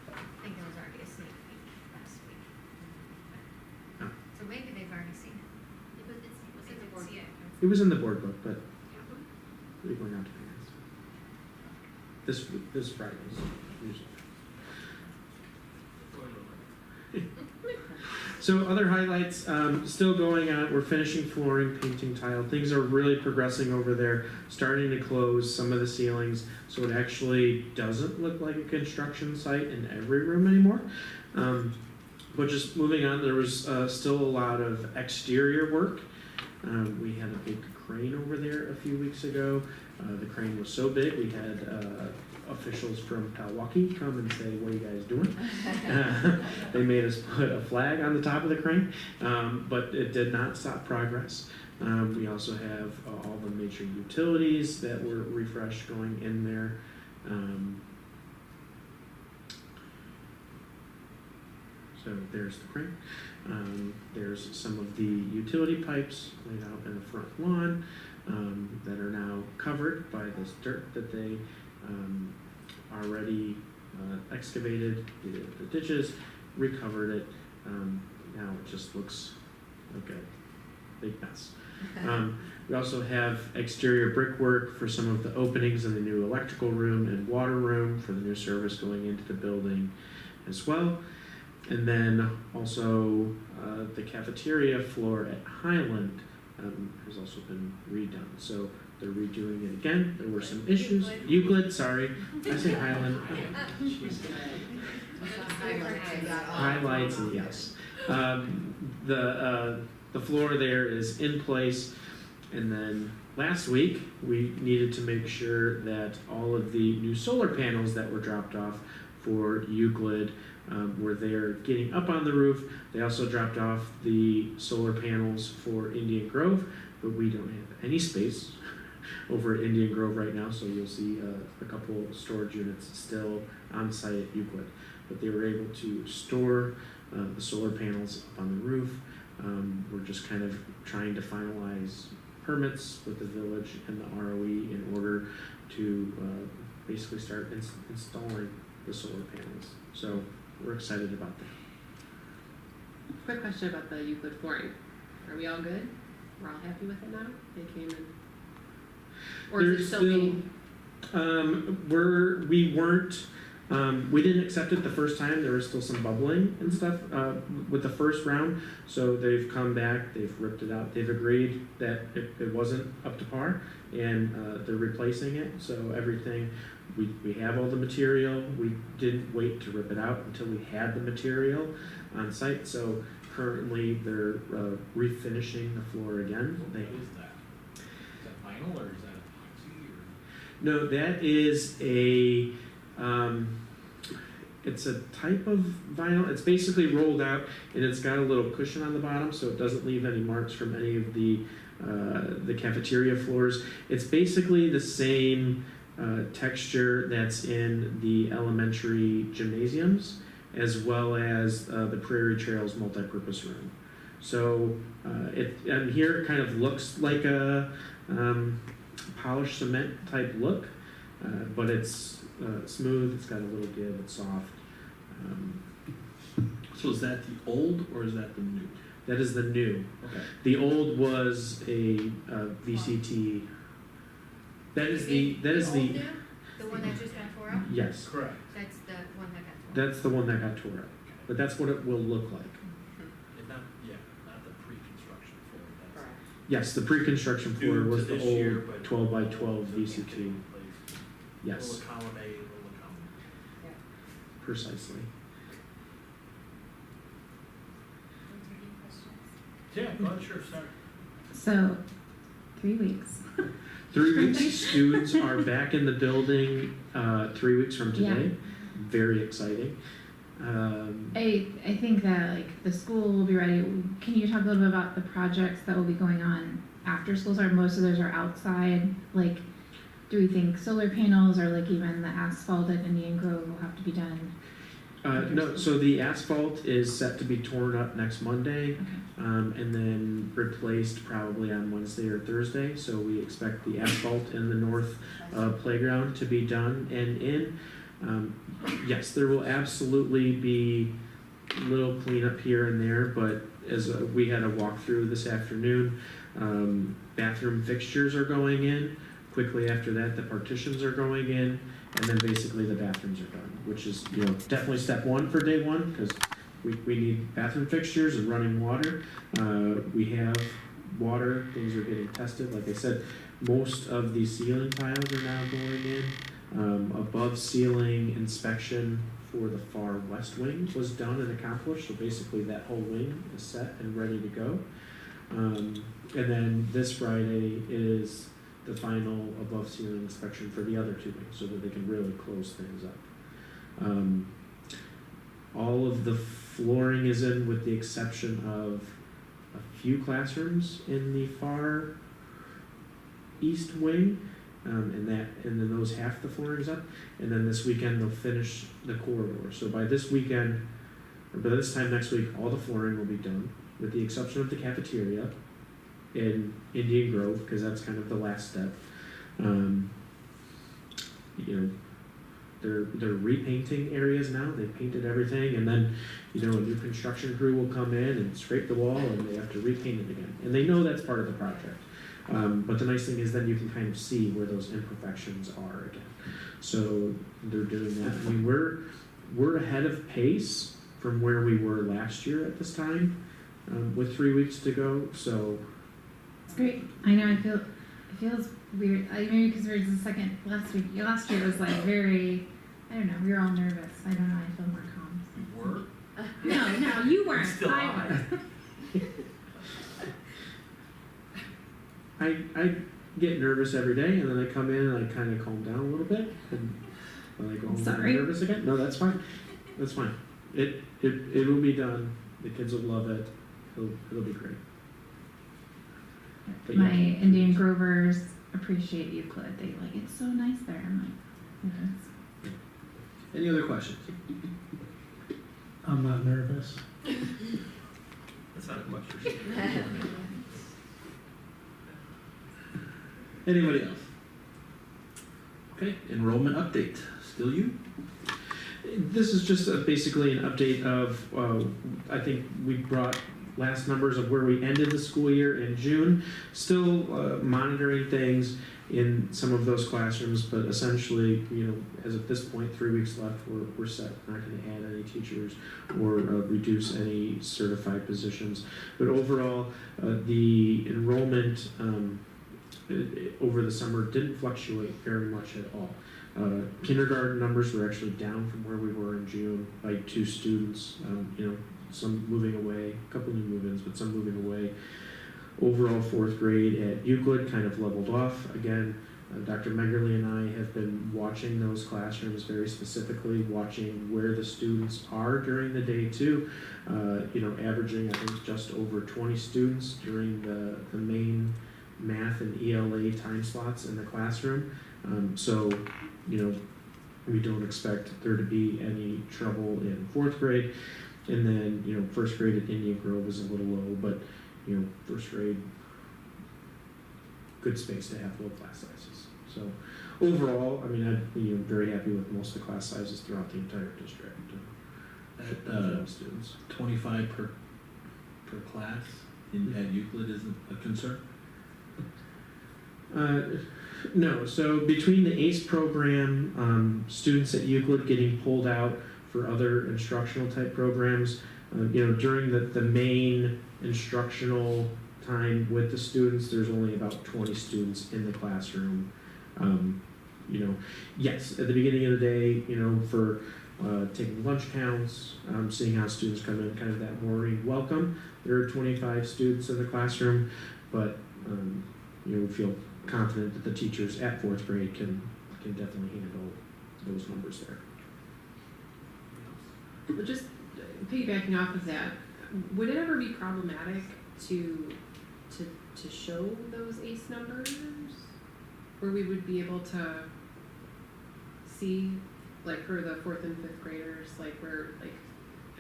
I think it was already a sneak peek last week. Oh. So maybe they've already seen it. It was in the board. It was in the board book, but we're going out to parents. This Friday's newsletter. So other highlights, still going on. We're finishing flooring, painting tile. Things are really progressing over there, starting to close some of the ceilings, so it actually doesn't look like a construction site in every room anymore. But just moving on, there was still a lot of exterior work. We had a big crane over there a few weeks ago. The crane was so big, we had officials from Milwaukee come and say, what are you guys doing? They made us put a flag on the top of the crane, but it did not stop progress. We also have all the major utilities that were refreshed going in there. So there's the crane. There's some of the utility pipes laid out in the front lawn that are now covered by this dirt that they already excavated the ditches, recovered it. Now it just looks like a big mess. We also have exterior brickwork for some of the openings in the new electrical room and water room for the new service going into the building as well. And then also the cafeteria floor at Highland has also been redone. So they're redoing it again. There were some issues. Euclid, sorry. I say Highland. Highlights, and yes. The floor there is in place. And then last week, we needed to make sure that all of the new solar panels that were dropped off for Euclid were there getting up on the roof. They also dropped off the solar panels for Indian Grove, but we don't have any space over at Indian Grove right now, so you'll see a couple storage units still on site at Euclid. But they were able to store the solar panels up on the roof. We're just kind of trying to finalize permits with the village and the ROE in order to basically start installing the solar panels. So we're excited about that. Quick question about the Euclid flooring. Are we all good? We're all happy with it now? They came in. Or is it still being? We weren't. We didn't accept it the first time. There was still some bubbling and stuff with the first round. So they've come back, they've ripped it out. They've agreed that it wasn't up to par, and they're replacing it. So everything, we have all the material. We didn't wait to rip it out until we had the material on site. So currently they're refinishing the floor again. What is that? Is that vinyl or is that epoxy? Or? No, that is a it's a type of vinyl. It's basically rolled out, and it's got a little cushion on the bottom, so it doesn't leave any marks from any of the cafeteria floors. It's basically the same texture that's in the elementary gymnasiums, as well as the Prairie Trails multipurpose room. So and here it kind of looks like a polished cement type look, but it's smooth, it's got a little give, it's soft. So is that the old or is that the new? That is the new. Okay. The old was a VCT. That is the old new? The one that just got tore up? Yes. Correct. That's the one that got tore up. That's the one that got tore up. But that's what it will look like. And not the pre-construction floor. That's Yes, the pre-construction floor new was to the this year, old but 12 by 12 the VCT. in place. Yes, Little column A, little column B. precisely. Yeah, go ahead, sure, sorry. So, 3 weeks. 3 weeks. Students are back in the building 3 weeks from today. Yeah. Very exciting. I think that like the school will be ready. Can you talk a little bit about the projects that will be going on after school start? Most of those are outside. Like, do we think solar panels or like even the asphalt at Indian Grove will have to be done? No, so the asphalt is set to be torn up next Monday, Okay. and then replaced probably on Wednesday or Thursday. So we expect the asphalt in the north playground to be done and in. Yes, there will absolutely be little cleanup here and there, but as we had a walkthrough this afternoon, bathroom fixtures are going in. Quickly after that, the partitions are going in, and then basically the bathrooms are done, which is definitely step one for day one, because we need bathroom fixtures and running water. We have water; those are getting tested. Like I said, most of the ceiling tiles are now going in. Above ceiling inspection for the far west wing was done and accomplished, so basically that whole wing is set and ready to go. And then this Friday is the final above ceiling inspection for the other two wings, so that they can really close things up. All of the flooring is in with the exception of a few classrooms in the far east wing, and then those half the flooring's up, and then this weekend they'll finish the corridor. So by this weekend, or by this time next week, all the flooring will be done, with the exception of the cafeteria in Indian Grove, because that's kind of the last step. You know, they're repainting areas now. They've painted everything, and then, you know, a new construction crew will come in and scrape the wall, and they have to repaint it again. And they know that's part of the project. But the nice thing is then you can kind of see where those imperfections are again. So they're doing that. I mean, we're ahead of pace from where we were last year at this time, with 3 weeks to go. So It's great. I know. It feels weird. Maybe because we're the second last week. Last year was like very. I don't know. We were all nervous. I don't know. I feel more calm. Were? No, you weren't. Still I are. was. I get nervous every day, and then I come in and I kind of calm down a little bit, and then I go home and I'm nervous again. No, that's fine. That's fine. It will be done. The kids will love it. It'll be great. But My yeah. Indian Grovers appreciate Euclid. They like it's so nice there. I'm like, yes. Any other questions? I'm not nervous. That's not a question. Anybody else? Okay, enrollment update. Still you? This is just basically an update of, I think we brought last numbers of where we ended the school year in June. Still monitoring things in some of those classrooms, but essentially, you know, as of this point, 3 weeks left, we're set. We're not going to add any teachers or reduce any certified positions. But overall, the enrollment over the summer didn't fluctuate very much at all. Kindergarten numbers were actually down from where we were in June by 2 students, you know, some moving away, a couple new move-ins, but some moving away. Overall, 4th grade at Euclid kind of leveled off. Again, Dr. Megerly and I have been watching those classrooms very specifically, watching where the students are during the day too. You know, averaging, I think, just over 20 students during the main math and ELA time slots in the classroom. So, you know, we don't expect there to be any trouble in 4th grade. And then, you know, 1st grade at Indian Grove is a little low, but, you know, 1st grade, good space to have low class sizes. So overall, I mean, I'm very happy with most of the class sizes throughout the entire district. At Students. 25 per class at Euclid isn't a concern? No, so between the ACE program, students at Euclid getting pulled out for other instructional type programs, you know, during the main instructional time with the students, there's only about 20 students in the classroom. You know, yes, at the beginning of the day, you know, for taking lunch counts, seeing how students come in, kind of that morning welcome, there are 25 students in the classroom, but you know, we feel confident that the teachers at 4th grade can definitely handle those numbers there. But just piggybacking off of that, would it ever be problematic to show those ACE numbers, where we would be able to see, like for the 4th and 5th graders, like where, like,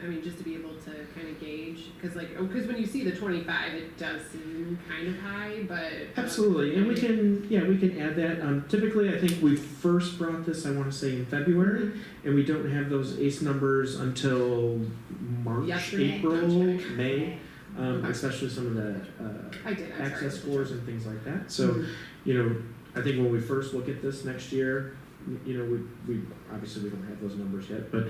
I mean, just to be able to kind of gauge, because when you see the 25, it does seem kind of high, but absolutely, and we can add that. Typically, I think we first brought this, I want to say in February, and we don't have those ACE numbers until March, April, May, especially some of the access scores and things like that. So, you know, I think when we first look at this next year, you know, we obviously we don't have those numbers yet, but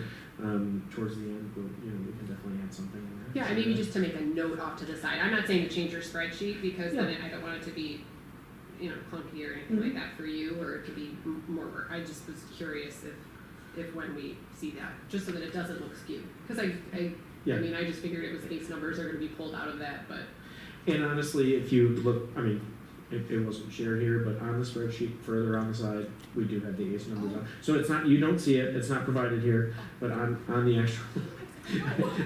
towards the end, you know, we can definitely add something in there. Yeah, and maybe just to make a note off to the side. I'm not saying to change your spreadsheet, because then I don't want it to be, you know, clunky or anything like that for you, or it to be more work. I just was curious if when we see that, just so that it doesn't look skewed. Because I mean, I just figured it was ACE numbers are going to be pulled out of that, but. And honestly, if you look, I mean, it wasn't shared here, but on the spreadsheet further on the side, we do have the ACE numbers on. So it's not, you don't see it, it's not provided here, but on the actual,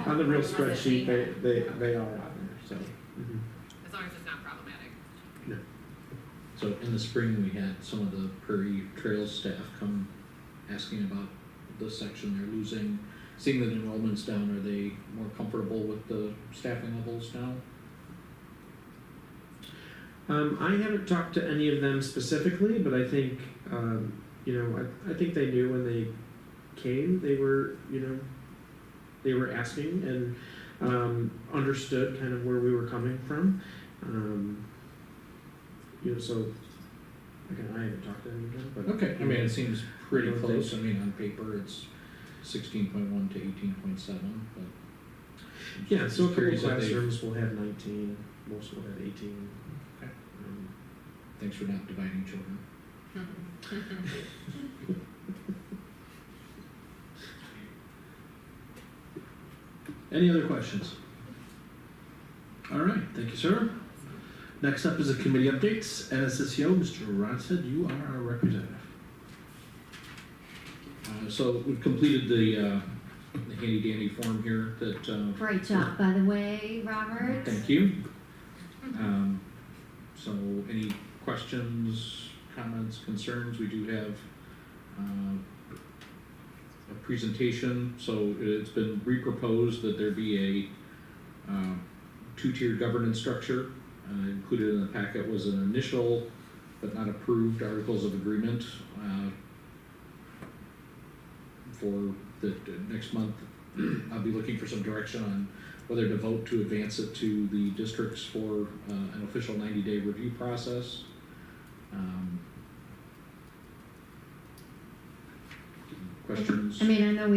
on the real spreadsheet, they are on there, so. as long as it's not problematic. So in the spring, we had some of the Prairie Trails staff come asking about the section they're losing. Seeing that enrollment's down, are they more comfortable with the staffing levels now? I haven't talked to any of them specifically, but I think, I think they knew when they came, they were asking and understood kind of where we were coming from. So again, I haven't talked to any of them, but Okay, I mean, it seems pretty I don't close. I think- mean, on paper, it's 16.1 to 18.7, but. yeah. So a couple Curious that they- classrooms will have 19, most will have 18. Okay. Thanks for not dividing children. Any other questions? All right, thank you, sir. Next up is the committee updates. NSSEO, Mr. Ronstadt, you are our representative. So we've completed the handy dandy form here that. Great job, by the way, Robert. Thank you. So any questions, comments, concerns? We do have a presentation. So it's been reproposed that there be a two-tiered governance structure. Included in the packet was an initial but not approved articles of agreement for the next month. I'll be looking for some direction on whether to vote to advance it to the districts for an official 90-day review process. Questions? I mean, I know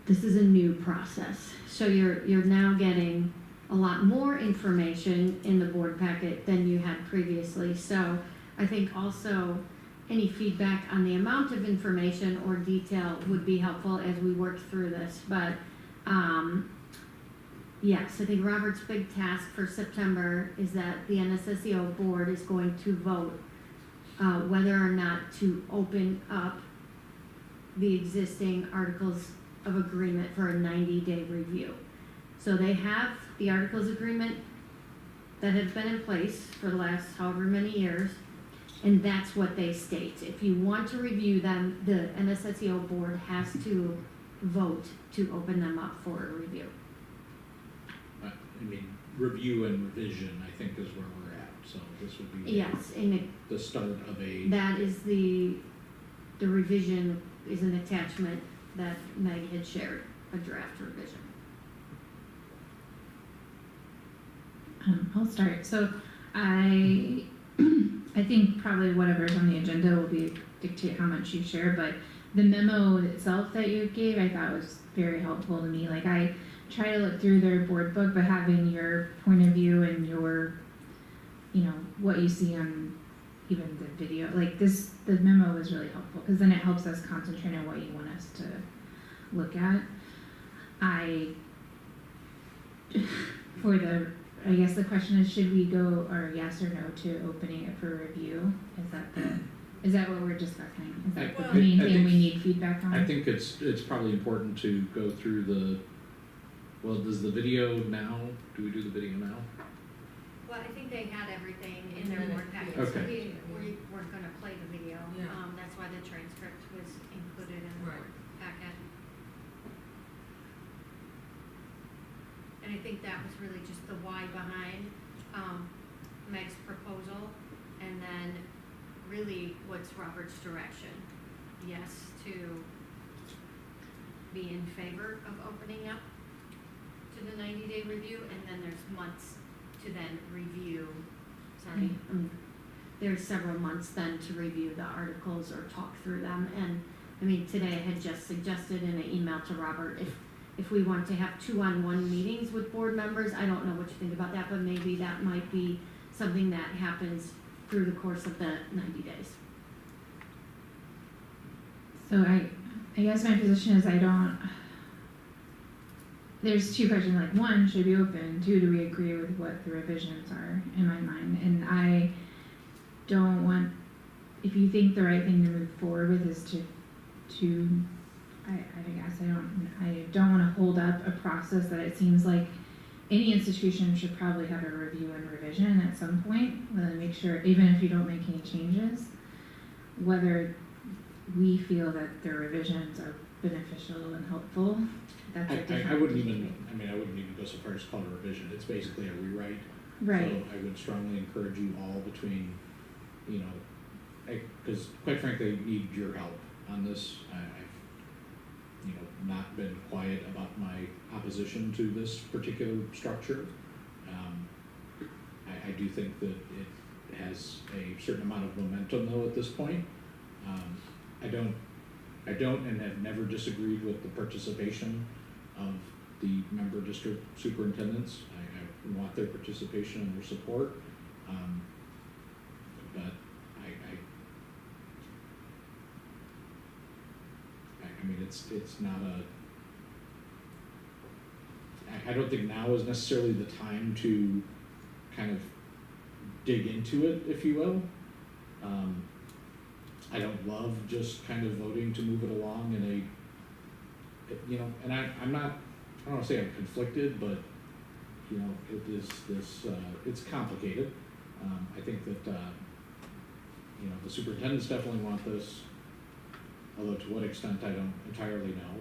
this is a new process, so you're now getting a lot more information in the board packet than you had previously. So I think also any feedback on the amount of information or detail would be helpful as we work through this. But yes, I think Robert's big task for September is that the NSSEO board is going to vote whether or not to open up the existing articles of agreement for a 90-day review. So they have the articles agreement that have been in place for the last however many years, and that's what they state. If you want to review them, the NSSEO board has to vote to open them up for a review. I mean, review and revision, I think, is where we're at. So this would be Yes, and the start of a. that is the revision is an attachment that Meg had shared, a draft revision. I'll start. So I think probably whatever's on the agenda will dictate how much you share, but the memo itself that you gave I thought was very helpful to me. Like I try to look through their board book, but having your point of view and your, what you see on even the video, like the memo was really helpful because then it helps us concentrate on what you want us to look at. I guess the question is, should we go or yes or no to opening it for review? Is that what we're discussing? Is that the main thing we need feedback on? I think it's probably important to go through does the video now, do we do the video now? Well, I think they had everything in their board packet, so Okay. we weren't gonna play the video. Yeah. That's why the transcript was included in the Right. board packet. And I think that was really just the why behind, Meg's proposal, and then really what's Robert's direction. Yes, to be in favor of opening up to the 90-day review, and then there's months to then review, sorry. There's several months then to review the articles or talk through them. And I mean, today I had just suggested in an email to Robert, if we want to have 2-on-1 meetings with board members, I don't know what you think about that, but maybe that might be something that happens through the course of the 90 days. So I guess my position is there's two questions, like one, should we open? Two, do we agree with what the revisions are in my mind? And I don't want, if you think the right thing to move forward with is I guess I don't want to hold up a process that it seems like any institution should probably have a review and revision at some point, make sure, even if you don't make any changes, whether we feel that the revisions are beneficial and helpful. That's a different. I wouldn't even go so far as call it a revision. It's basically a rewrite. Right. So I would strongly encourage you all between, you know, because quite frankly, I need your help on this. I've, you know, not been quiet about my opposition to this particular structure. I do think that it has a certain amount of momentum though at this point. I don't and have never disagreed with the participation of the member district superintendents. I want their participation and their support. But I mean, it's not I don't think now is necessarily the time to kind of dig into it, if you will. I don't love just kind of voting to move it along in a, you know, and I don't want to say I'm conflicted, but, you know, it is this, it's complicated. I think that, you know, the superintendents definitely want this, although to what extent I don't entirely know.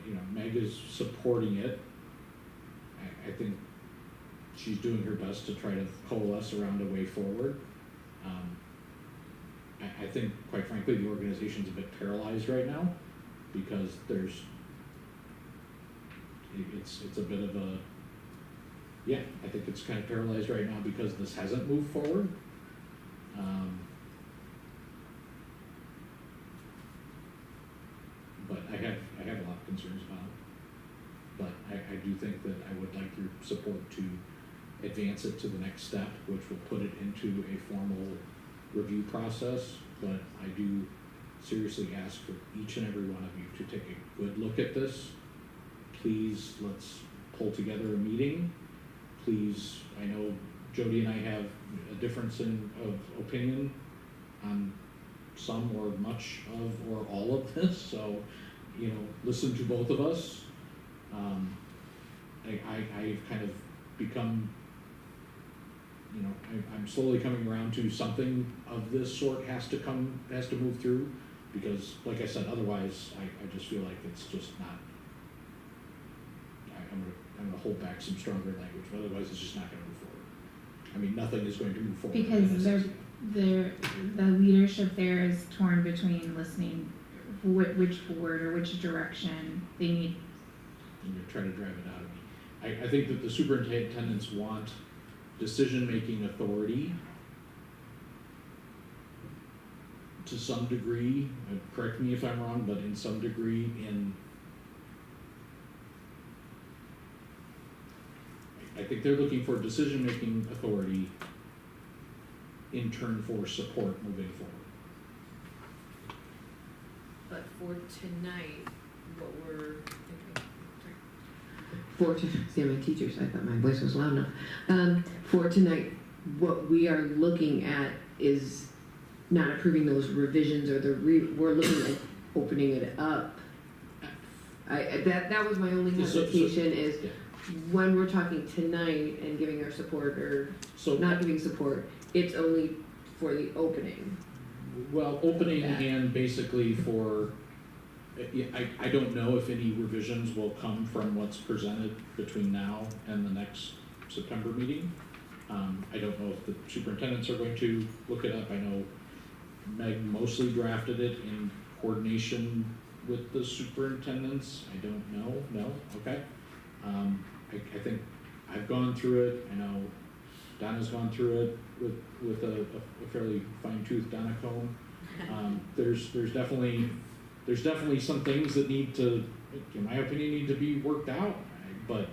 You know, Meg is supporting it. I think she's doing her best to try to coalesce around a way forward. I think, quite frankly, the organization's a bit paralyzed right now because it's a bit of a, yeah, I think it's kind of paralyzed right now because this hasn't moved forward. But I have a lot of concerns about it. But I do think that I would like your support to advance it to the next step, which will put it into a formal review process. But I do seriously ask for each and every one of you to take a good look at this. Please, let's pull together a meeting. Please, I know Jody and I have a difference of opinion on some or much of or all of this, so, you know, listen to both of us. I've kind of become, you know, I'm slowly coming around to something of this sort has to move through, because, like I said, otherwise, I just feel like it's just not, I'm gonna hold back some stronger language, but otherwise it's just not gonna move forward. I mean, nothing is going to move forward. Because the leadership there is torn between listening which board or which direction they need. And you're trying to drive it out of me. I think that the superintendents want decision-making authority to some degree, correct me if I'm wrong, but in some degree I think they're looking for decision-making authority in turn for support moving forward. But for tonight, what we're thinking. See, I'm a teacher, so I thought my voice was loud enough. For tonight, what we are looking at is not approving those revisions or we're looking at opening it up. That was my only hesitation is when we're talking tonight and giving our support or not giving support, it's only for the opening. Well, opening and basically for, I don't know if any revisions will come from what's presented between now and the next September meeting. I don't know if the superintendents are going to look it up. I know Meg mostly drafted it in coordination with the superintendents. I don't know, no, okay. I think I've gone through it. I know Donna's gone through it with a fairly fine-tooth Donna comb. There's definitely some things that need to, in my opinion, need to be worked out. But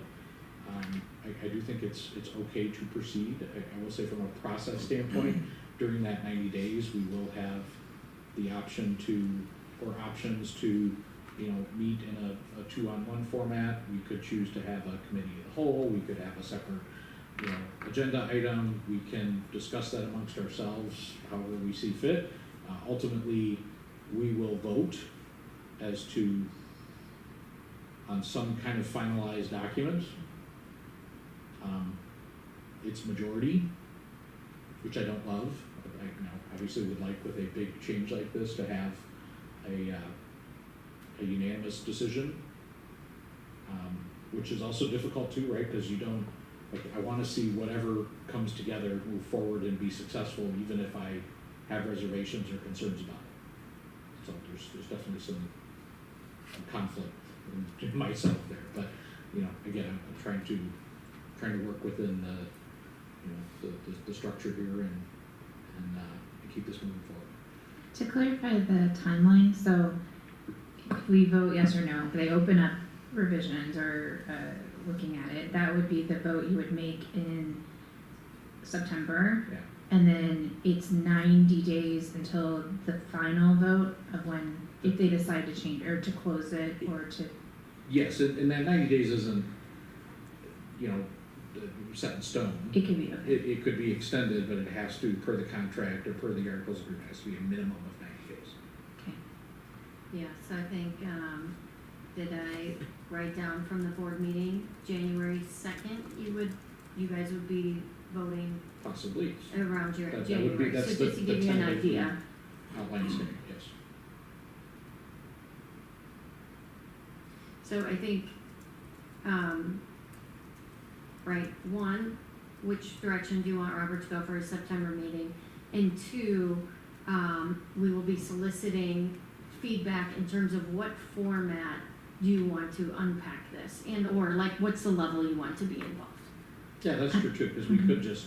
I do think it's okay to proceed. I will say from a process standpoint, during that 90 days, we will have the option options to, you know, meet in a 2-on-1 format. We could choose to have a committee of the whole. We could have a separate, you know, agenda item. We can discuss that amongst ourselves however we see fit. Ultimately, we will vote as to on some kind of finalized document. It's majority, which I don't love. I, you know, obviously would like with a big change like this to have a unanimous decision, which is also difficult too, right? Because you don't, like, I want to see whatever comes together move forward and be successful, even if I have reservations or concerns about it. So there's definitely some conflict in myself there, but you know, again, I'm trying to work within the, you know, the structure here and keep this moving forward. To clarify the timeline, so if we vote yes or no, if they open up revisions or looking at it, that would be the vote you would make in September. Yeah. And then it's 90 days until the final vote of when, if they decide to change or to close it or to. Yes, and that 90 days isn't, you know, set in stone. It could be, okay. It could be extended, but it has to, per the contract or per the articles of agreement, it has to be a minimum of 90 days. Okay. Yes, I think, did I write down from the board meeting, January 2nd, you guys would be voting Possibly. around That would January, be, that's so just to give you an tentative idea. outline schedule, yes. So I think, right, one, which direction do you want Robert to go for his September meeting? And two, we will be soliciting feedback in terms of what format do you want to unpack this, and or like what's the level you want to be involved. Yeah, that's true too, because we could just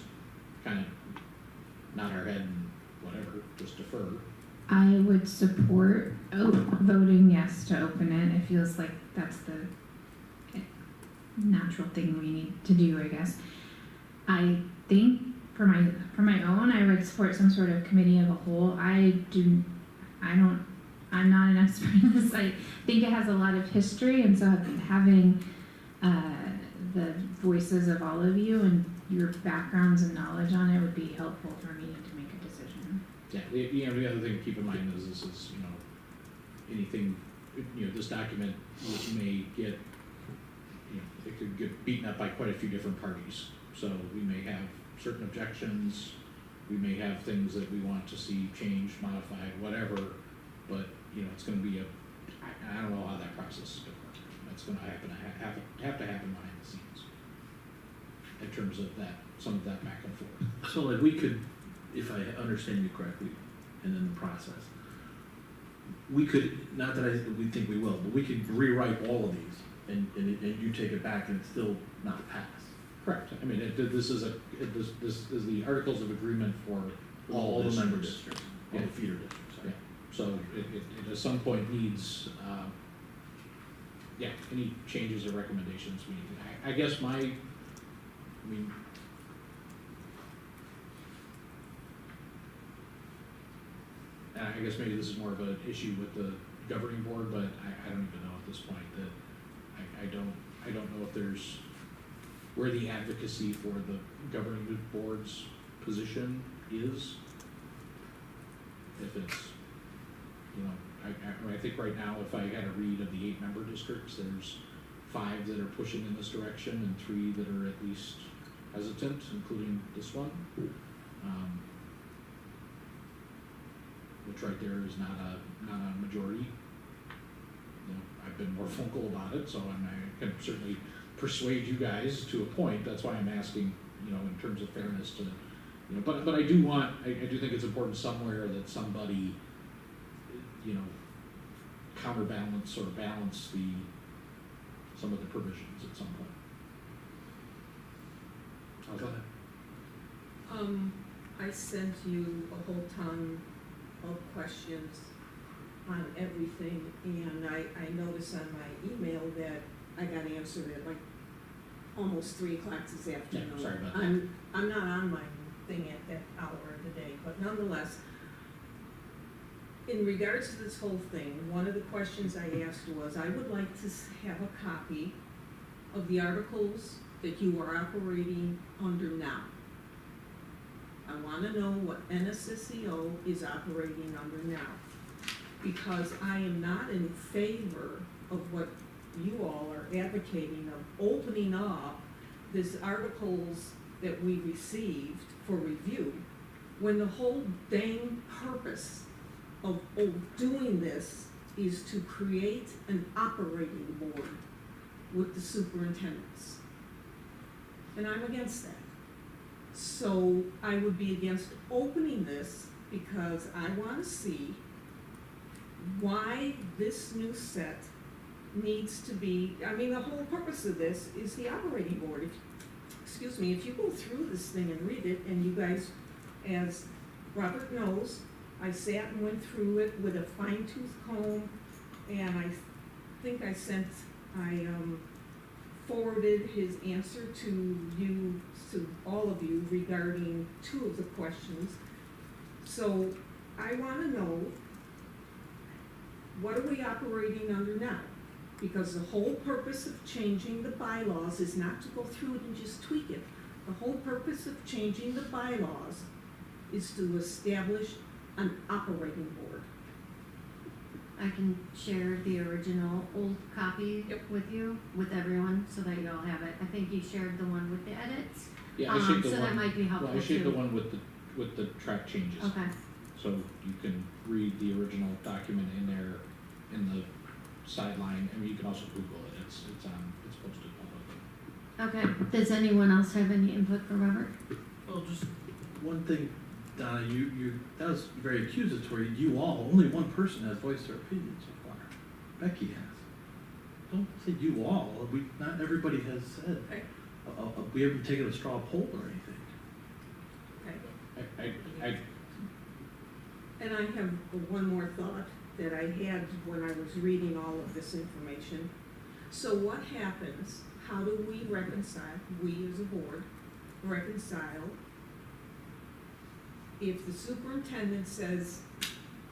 kind of nod our head and whatever, just defer. I would support voting yes to open it. It feels like that's the natural thing we need to do, I guess. I think for my own, I would support some sort of committee of a whole. I'm not an expert in this. I think it has a lot of history, and so having the voices of all of you and your backgrounds and knowledge on it would be helpful for me to make a decision. Yeah, the other thing to keep in mind is this is, you know, anything, you know, this document may get, you know, it could get beaten up by quite a few different parties. So we may have certain objections, we may have things that we want to see changed, modified, whatever, but, you know, it's gonna be I don't know how that process is gonna work. That's gonna have to happen behind the scenes in terms of that, some of that back and forth. So like we could, if I understand you correctly, and then the process, we could, not that we think we will, but we could rewrite all of these and you take it back and it's still not passed. Correct. I mean, this is the articles of agreement for All the member districts, all the feeder districts. Yeah. So it at some point needs, any changes or recommendations we need. I guess I guess maybe this is more of an issue with the governing board, but I don't even know at this point that, I don't know if there's, where the advocacy for the governing board's position is. If it's, you know, I think right now if I had a read of the 8 member districts, there's 5 that are pushing in this direction and 3 that are at least hesitant, including this one. Which right there is not a majority. You know, I've been more vocal about it, so I can certainly persuade you guys to a point. That's why I'm asking, you know, in terms of fairness to, you know, but I do think it's important somewhere that somebody, you know, counterbalance or balance some of the provisions at some point. I'll go ahead. I sent you a whole ton of questions on everything, and I noticed on my email that I got answered at like almost 3 o'clock this afternoon. Yeah, sorry about that. I'm not on my thing at that hour of the day, but nonetheless, in regards to this whole thing, one of the questions I asked was, I would like to have a copy of the articles that you are operating under now. I want to know what NSSEO is operating under now, because I am not in favor of what you all are advocating of opening up this articles that we received for review, when the whole dang purpose of doing this is to create an operating board with the superintendents. And I'm against that. So I would be against opening this because I want to see why this new set needs to be, I mean, the whole purpose of this is the operating board. Excuse me, if you go through this thing and read it, and you guys, as Robert knows, I sat and went through it with a fine-tooth comb, and I think I forwarded his answer to you, to all of you, regarding 2 of the questions. So I want to know, what are we operating under now? Because the whole purpose of changing the bylaws is not to go through it and just tweak it. The whole purpose of changing the bylaws is to establish an operating board. I can share the original old copy with you, with everyone, so that you all have it. I think you shared the one with the edits. Yeah, I shaped the so one. that might be helpful Well, I shaped too. the one with the track changes. Okay. So you can read the original document in there, in the sideline. I mean, you can also Google it. It's posted publicly. Okay. Does anyone else have any input for Robert? Well, just one thing, Donna, that was very accusatory. You all, only one person has voiced their opinion so far. Becky has. Don't say you all. Not everybody has said. Okay. We haven't taken a straw poll or anything. Okay. And I have one more thought that I had when I was reading all of this information. So what happens, how do we reconcile, we as a board, reconcile if the superintendent says,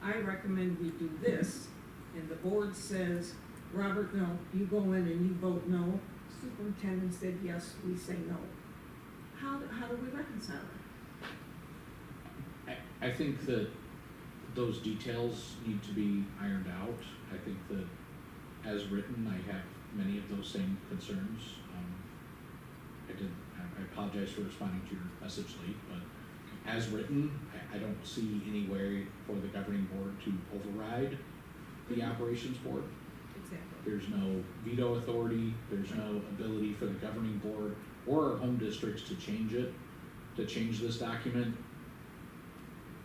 I recommend we do this, and the board says, Robert, no, you go in and you vote no, superintendent said yes, we say no. How do we reconcile it? I think that those details need to be ironed out. I think that as written, I have many of those same concerns. I apologize for responding to your message late, but as written, I don't see any way for the governing board to override the operations board. Exactly. There's no veto authority, there's no ability for the governing board or our home districts to change it, to change this document.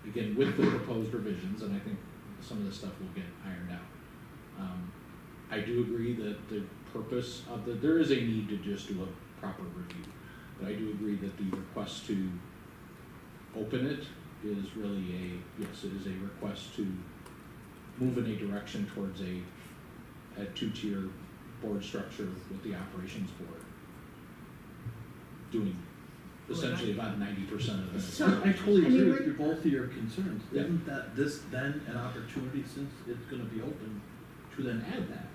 Again, with the proposed revisions, and I think some of this stuff will get ironed out. I do agree that the purpose of there is a need to just do a proper review, but I do agree that the request to open it is really yes, it is a request to move in a direction towards a 2-tier board structure with the operations board doing essentially about 90% of it. So I totally agree with both of your concerns. Yeah. Isn't that this then an opportunity, since it's going to be open, to then add that?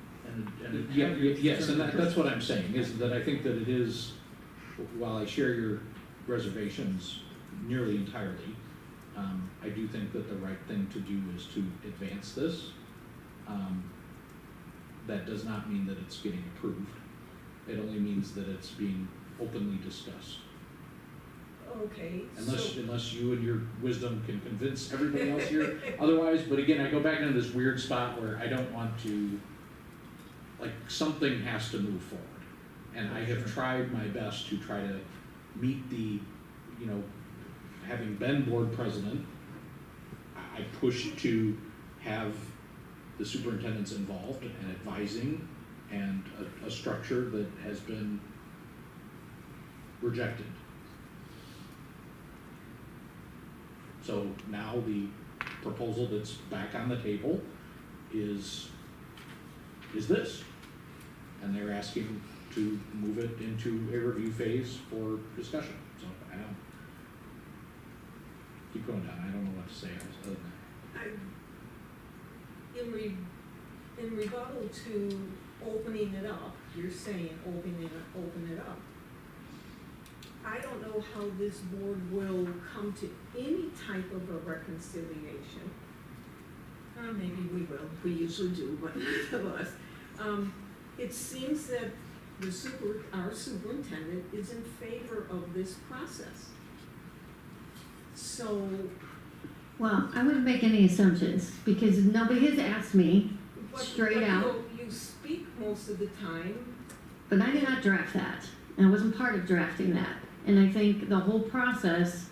Yes, and that's what I'm saying, is that I think that it is, while I share your reservations nearly entirely, I do think that the right thing to do is to advance this. That does not mean that it's getting approved. It only means that it's being openly discussed. Okay. Unless you and your wisdom can convince everybody else here otherwise, but again, I go back into this weird spot where I don't want to, something has to move forward. And I have tried my best to try to meet the, having been board president, I pushed to have the superintendents involved and advising, and a structure that has been rejected. So now the proposal that's back on the table is this. And they're asking to move it into a review phase for discussion. So I don't, keep going down, I don't know what to say other than that. In rebuttal to opening it up, you're saying open it up. I don't know how this board will come to any type of a reconciliation. Maybe we will, we usually do, but nonetheless. It seems that our superintendent is in favor of this process. So, Well, I wouldn't make any assumptions because nobody has asked me straight out. You speak most of the time. But I did not draft that, and I wasn't part of drafting that. And I think the whole process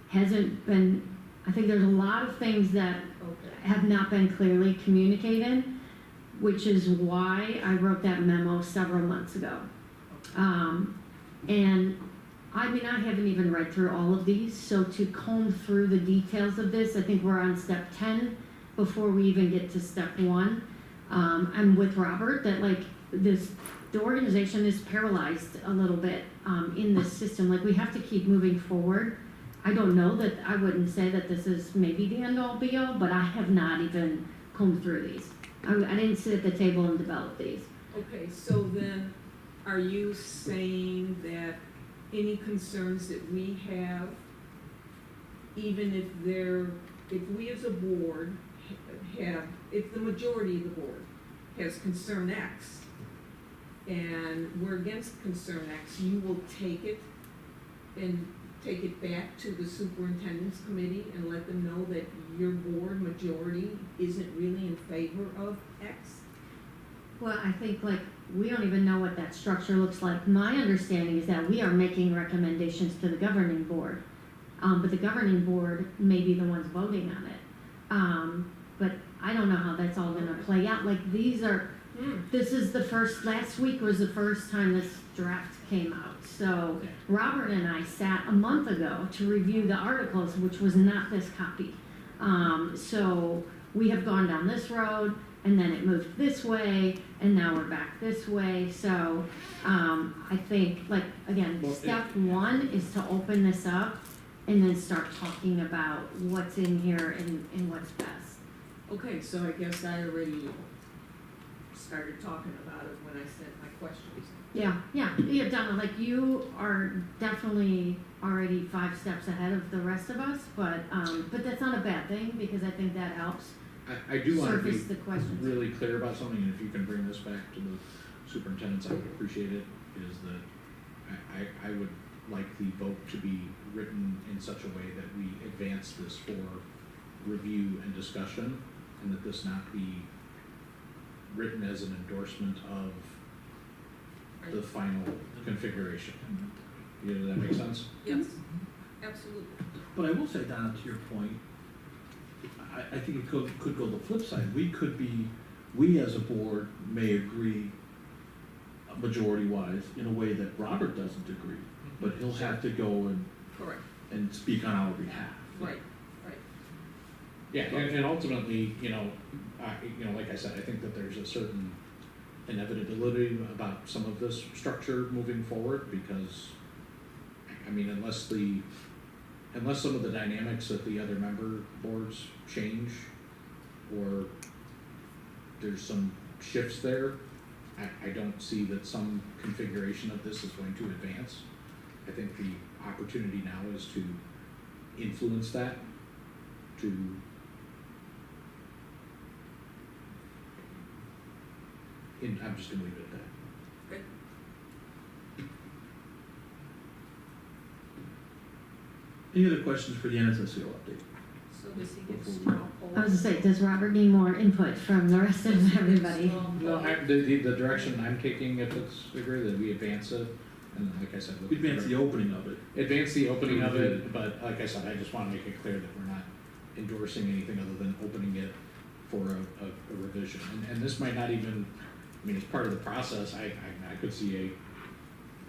hasn't been, I think there's a lot of things that have not been clearly communicated, which is why I wrote that memo several months ago. And I mean, I haven't even read through all of these, so to comb through the details of this, I think we're on step 10 before we even get to step 1. I'm with Robert that like the organization is paralyzed a little bit in this system. Like we have to keep moving forward. I don't know that, I wouldn't say that this is maybe the end all be all, but I have not even combed through these. I didn't sit at the table and develop these. Okay, so then are you saying that any concerns that we have, even if we as a board if the majority of the board has concern X and we're against concern X, you will take it and take it back to the superintendent's committee and let them know that your board majority isn't really in favor of X? Well, I think like we don't even know what that structure looks like. My understanding is that we are making recommendations to the governing board, but the governing board may be the ones voting on it. But I don't know how that's all going to play out. Like this is last week was the first time this draft came out. So Robert and I sat a month ago to review the articles, which was not this copy. So we have gone down this road, and then it moved this way, and now we're back this way. So I think, like, again, step 1 is to open this up and then start talking about what's in here and what's best. Okay, so I guess I already started talking about it when I sent my questions. Yeah, Donna, like you are definitely already 5 steps ahead of the rest of us, but that's not a bad thing because I think that helps. I do want to be surface the questions. really clear about something, and if you can bring this back to the superintendents, I would appreciate it, is that I would like the vote to be written in such a way that we advance this for review and discussion, and that this not be written as an endorsement of the final configuration. Does that make sense? Yes, absolutely. But I will say, Donna, to your point, I think it could go the flip side. We as a board may agree majority-wise in a way that Robert doesn't agree, but he'll have to go and speak on our behalf. Right. Yeah, and ultimately, like I said, I think that there's a certain inevitability about some of this structure moving forward because, I mean, unless some of the dynamics at the other member boards change or there's some shifts there, I don't see that some configuration of this is going to advance. I think the opportunity now is to influence that, I'm just gonna leave it at that. Okay. Any other questions for the NSSCO update? So does he get straw poll? I was gonna say, does Robert need more input from the rest of everybody? No, the direction I'm taking, if it's agree that we advance it, and then, like I said, Advance the opening of it. Advance the opening of it, but like I said, I just want to make it clear that we're not endorsing anything other than opening it for a revision. And this might not even, I mean, as part of the process, I could see I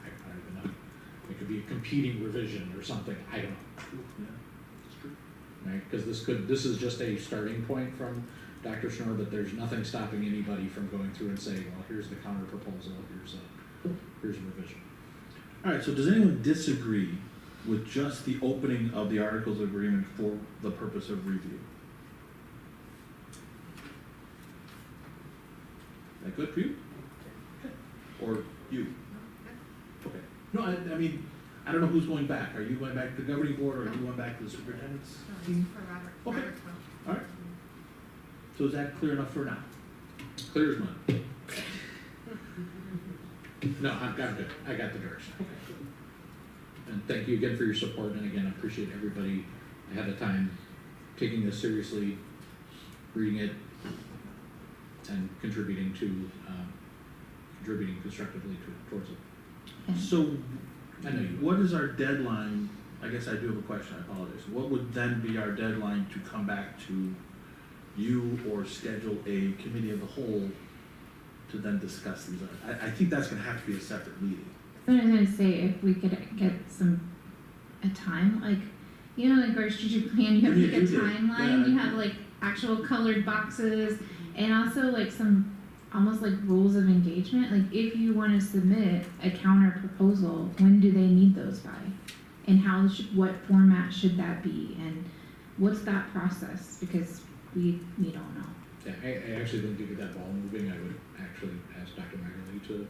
don't even know, it could be a competing revision or something, I don't know. Yeah, that's true. Right, because this is just a starting point from Dr. Schnorr, but there's nothing stopping anybody from going through and saying, well, here's the counter proposal, here's a revision. All right, so does anyone disagree with just the opening of the Articles of Agreement for the purpose of review? Is that good for you? Okay. Or you? Okay. No, I mean, I don't know who's going back. Are you going back to the governing board or are you going back to the superintendent's team? For Robert. Okay. Robert's will. All right. So is that clear enough for now? Clear as mud. No, I'm good. I got the direction. And thank you again for your support, and again, I appreciate everybody ahead of time taking this seriously, reading it, and contributing constructively towards it. So, I know you, what is our deadline? I guess I do have a question, I apologize. What would then be our deadline to come back to you or schedule a committee of the whole to then discuss these? I think that's gonna have to be a separate meeting. I was gonna say, if we could get a time, like, you know, like our strategic plan, you have like a timeline, you have like actual colored boxes, and also like some almost like rules of engagement. Like, if you want to submit a counter proposal, when do they need those by? And what format should that be? And what's that process? Because we don't know. Yeah, I actually think to get that ball moving, I would actually ask Dr. Magerly to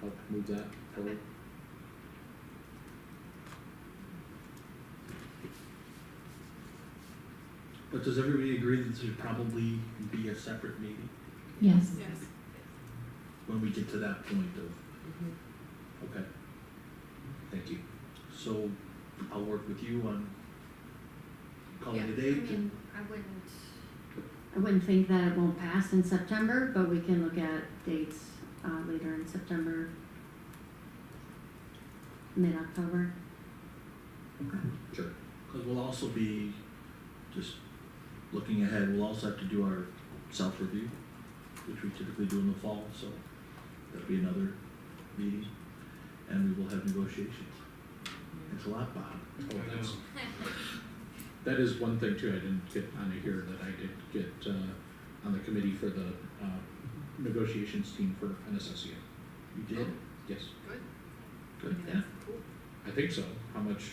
help move that forward. But does everybody agree that this should probably be a separate meeting Yes. Yes. when we get to that point of? Okay. Thank you. So I'll work with you on calling a date. I wouldn't think that it won't pass in September, but we can look at dates later in September, mid-October. Sure. Because we'll also be just looking ahead. We'll also have to do our self-review, which we typically do in the fall, so that'll be another meeting. And we will have negotiations. Thanks a lot, Bob. Oh, that is one thing too, I didn't get on here that I did get on the committee for the negotiations team for NSSU. You did? Yes. Good. Good, yeah. Cool. I think so. How much?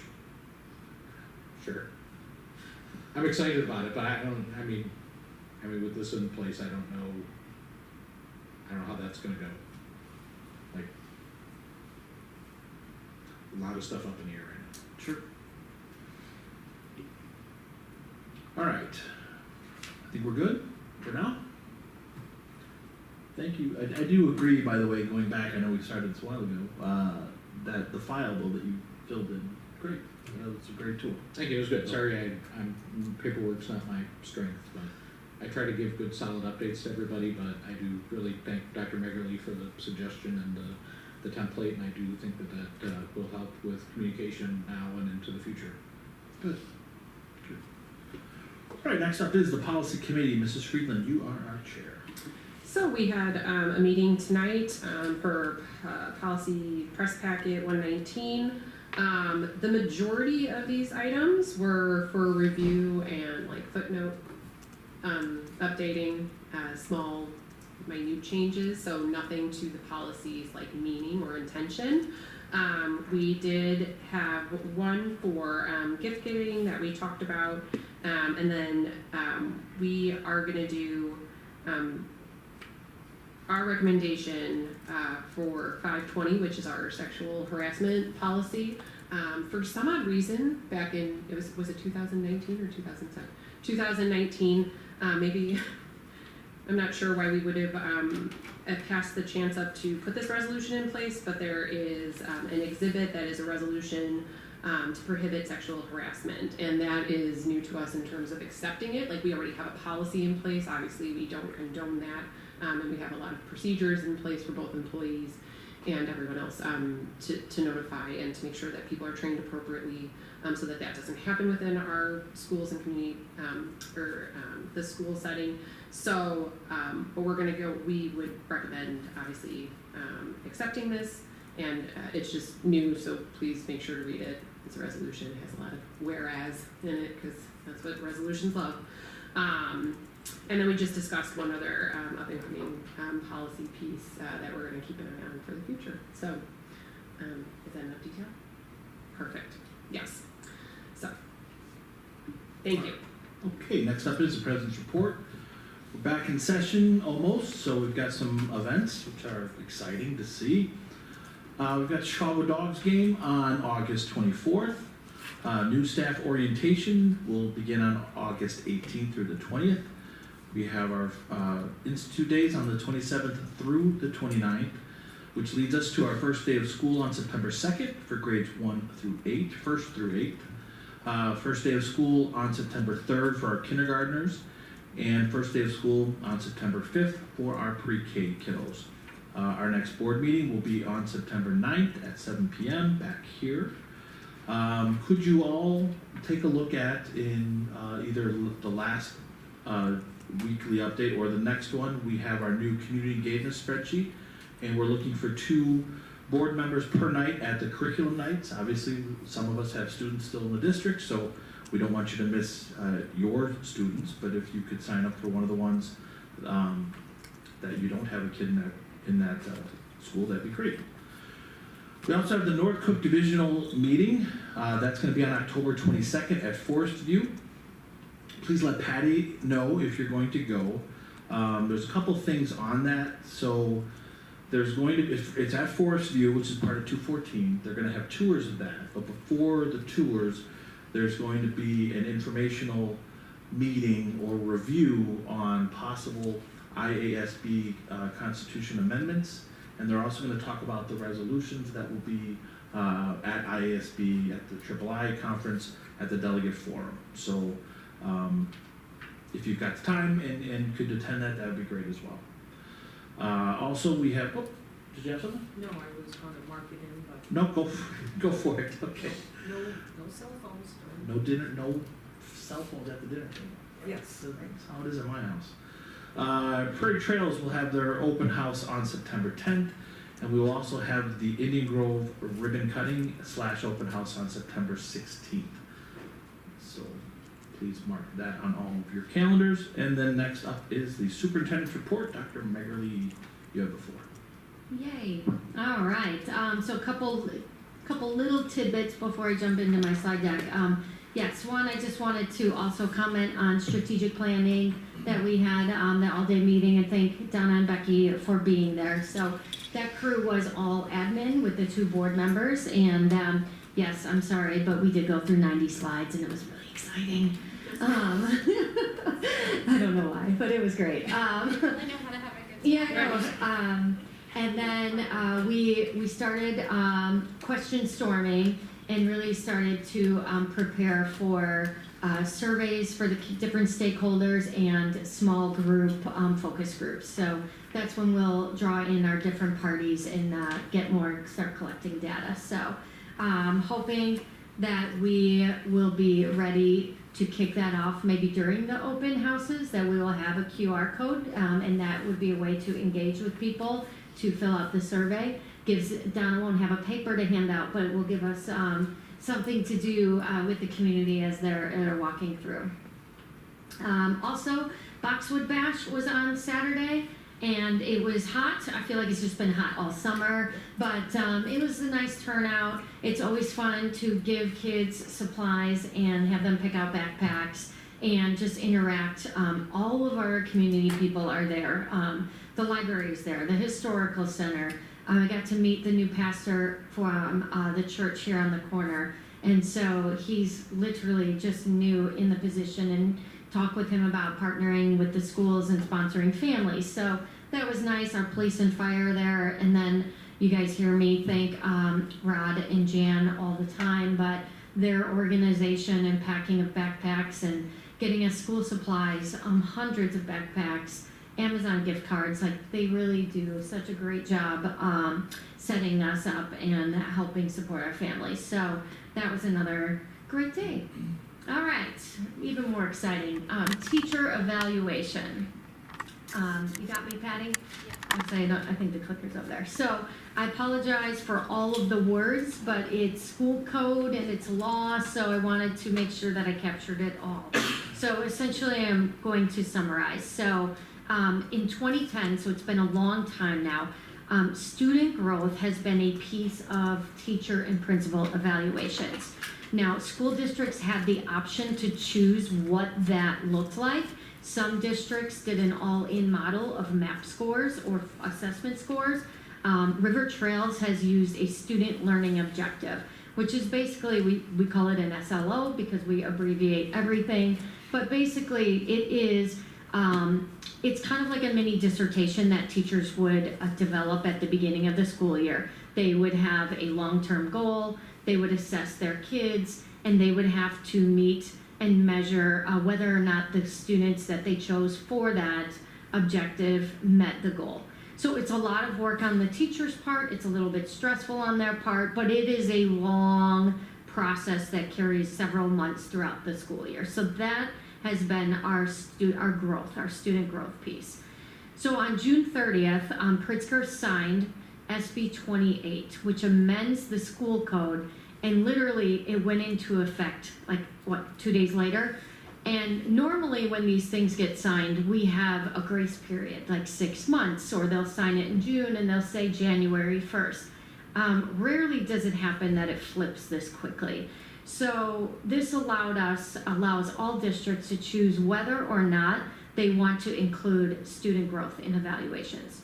Sure. I'm excited about it, but I mean with this in place, I don't know how that's gonna go. Like, a lot of stuff up in the air right now. Sure. All right, I think we're good for now. Thank you. I do agree, by the way, going back, I know we started this a while ago, that the file though that you filled in, great. It's a great tool. Thank you, it was good. Sorry, paperwork's not my strength, but I try to give good solid updates to everybody, but I do really thank Dr. Megerly for the suggestion and the template, and I do think that will help with communication now and into the future. Good. All right, next up is the policy committee. Mrs. Friedland, you are our chair. So we had a meeting tonight for policy press packet 119. The majority of these items were for review and like footnote updating, small minute changes, so nothing to the policy's like meaning or intention. We did have one for gift giving that we talked about, and then we are gonna do our recommendation for 520, which is our sexual harassment policy. For some odd reason, back in, was it 2019 or 2010? 2019, maybe, I'm not sure why we would have passed the chance up to put this resolution in place, but there is an exhibit that is a resolution to prohibit sexual harassment, and that is new to us in terms of accepting it. Like, we already have a policy in place, obviously we don't condone that, and we have a lot of procedures in place for both employees and everyone else to notify and to make sure that people are trained appropriately so that that doesn't happen within our schools and community or the school setting. So but we're going to go, we would recommend obviously accepting this, and it's just new, so please make sure to read it. It's a resolution, it has a lot of whereas in it because that's what resolutions love. And then we just discussed one other up-and-coming policy piece that we're going to keep an eye on for the future. So, is that enough detail? Perfect. Yes. So, thank you. Okay, next up is the president's report. We're back in session almost, so we've got some events which are exciting to see. We've got Chicago Dogs game on August 24th. New staff orientation will begin on August 18th through the 20th. We have our Institute Days on the 27th through the 29th. which leads us to our first day of school on September 2nd for grades 1 through 8, 1st through 8th. First day of school on September 3rd for our kindergartners, and first day of school on September 5th for our pre-K kiddos. Our next board meeting will be on September 9th at 7 p.m. back here. Could you all take a look at in either the last weekly update or the next one, we have our new community engagement spreadsheet, and we're looking for 2 board members per night at the curriculum nights. Obviously, some of us have students still in the district, so we don't want you to miss your students, but if you could sign up for one of the ones that you don't have a kid in that school, that'd be great. We also have the North Cook Divisional Meeting. That's going to be on October 22nd at Forest View. Please let Patty know if you're going to go. There's a couple things on that. So there's going to, if it's at Forest View, which is part of 214, they're going to have tours of that. But before the tours, there's going to be an informational meeting or review on possible IASB Constitution amendments. And they're also going to talk about the resolutions that will be at IASB, at the III conference, at the delegate forum. So if you've got time and could attend that, that would be great as well. Also, we have, oh, did you have something? No, I was gonna mark it in, but. No, go for it, okay. No cell phones. No dinner, no cell phones at the dinner table. Yes. That's how it is at my house. Prairie Trails will have their open house on September 10th, and we will also have the Indian Grove ribbon cutting / open house on September 16th. So please mark that on all of your calendars. And then next up is the superintendent's report. Dr. Meggerly, you have the floor. Yay. All right. So a couple little tidbits before I jump into my slide deck. Yes, one, I just wanted to also comment on strategic planning that we had that all-day meeting, and thank Donna and Becky for being there. So that crew was all admin with the 2 board members, and yes, I'm sorry, but we did go through 90 slides, and it was really exciting. I don't know why, but it was great. I know how to have a good. Yeah, I know. And then we started question storming and really started to prepare for surveys for the different stakeholders and small group focus groups. So that's when we'll draw in our different parties and start collecting data. So hoping that we will be ready to kick that off maybe during the open houses, that we will have a QR code, and that would be a way to engage with people to fill out the survey. Donna won't have a paper to hand out, but it will give us something to do with the community as they're walking through. Also, Boxwood Bash was on Saturday, and it was hot. I feel like it's just been hot all summer, but it was a nice turnout. It's always fun to give kids supplies and have them pick out backpacks and just interact. All of our community people are there. The library is there, the historical center. I got to meet the new pastor from the church here on the corner, and so he's literally just new in the position, and talk with him about partnering with the schools and sponsoring families. So that was nice. Our police and fire there, and then you guys hear me thank Rod and Jan all the time, but their organization and packing of backpacks and getting us school supplies, hundreds of backpacks, Amazon gift cards, like they really do such a great job setting us up and helping support our families. So that was another great day. All right, even more exciting, teacher evaluation. You got me, Patty? Yeah. I think the clicker's up there. So I apologize for all of the words, but it's school code and it's law, so I wanted to make sure that I captured it all. So essentially I'm going to summarize. So in 2010, so it's been a long time now, student growth has been a piece of teacher and principal evaluations. Now, school districts had the option to choose what that looked like. Some districts did an all-in model of MAP scores or assessment scores. River Trails has used a student learning objective, which is basically, we call it an SLO because we abbreviate everything, but basically it is It's kind of like a mini dissertation that teachers would develop at the beginning of the school year. They would have a long-term goal, they would assess their kids, and they would have to meet and measure whether or not the students that they chose for that objective met the goal. So it's a lot of work on the teacher's part, it's a little bit stressful on their part, but it is a long process that carries several months throughout the school year. So that has been our student growth piece. So on June 30th, Pritzker signed SB 28, which amends the school code, and literally it went into effect 2 days later. And normally when these things get signed, we have a grace period, like 6 months, or they'll sign it in June and they'll say January 1st. Rarely does it happen that it flips this quickly. So this allows all districts to choose whether or not they want to include student growth in evaluations.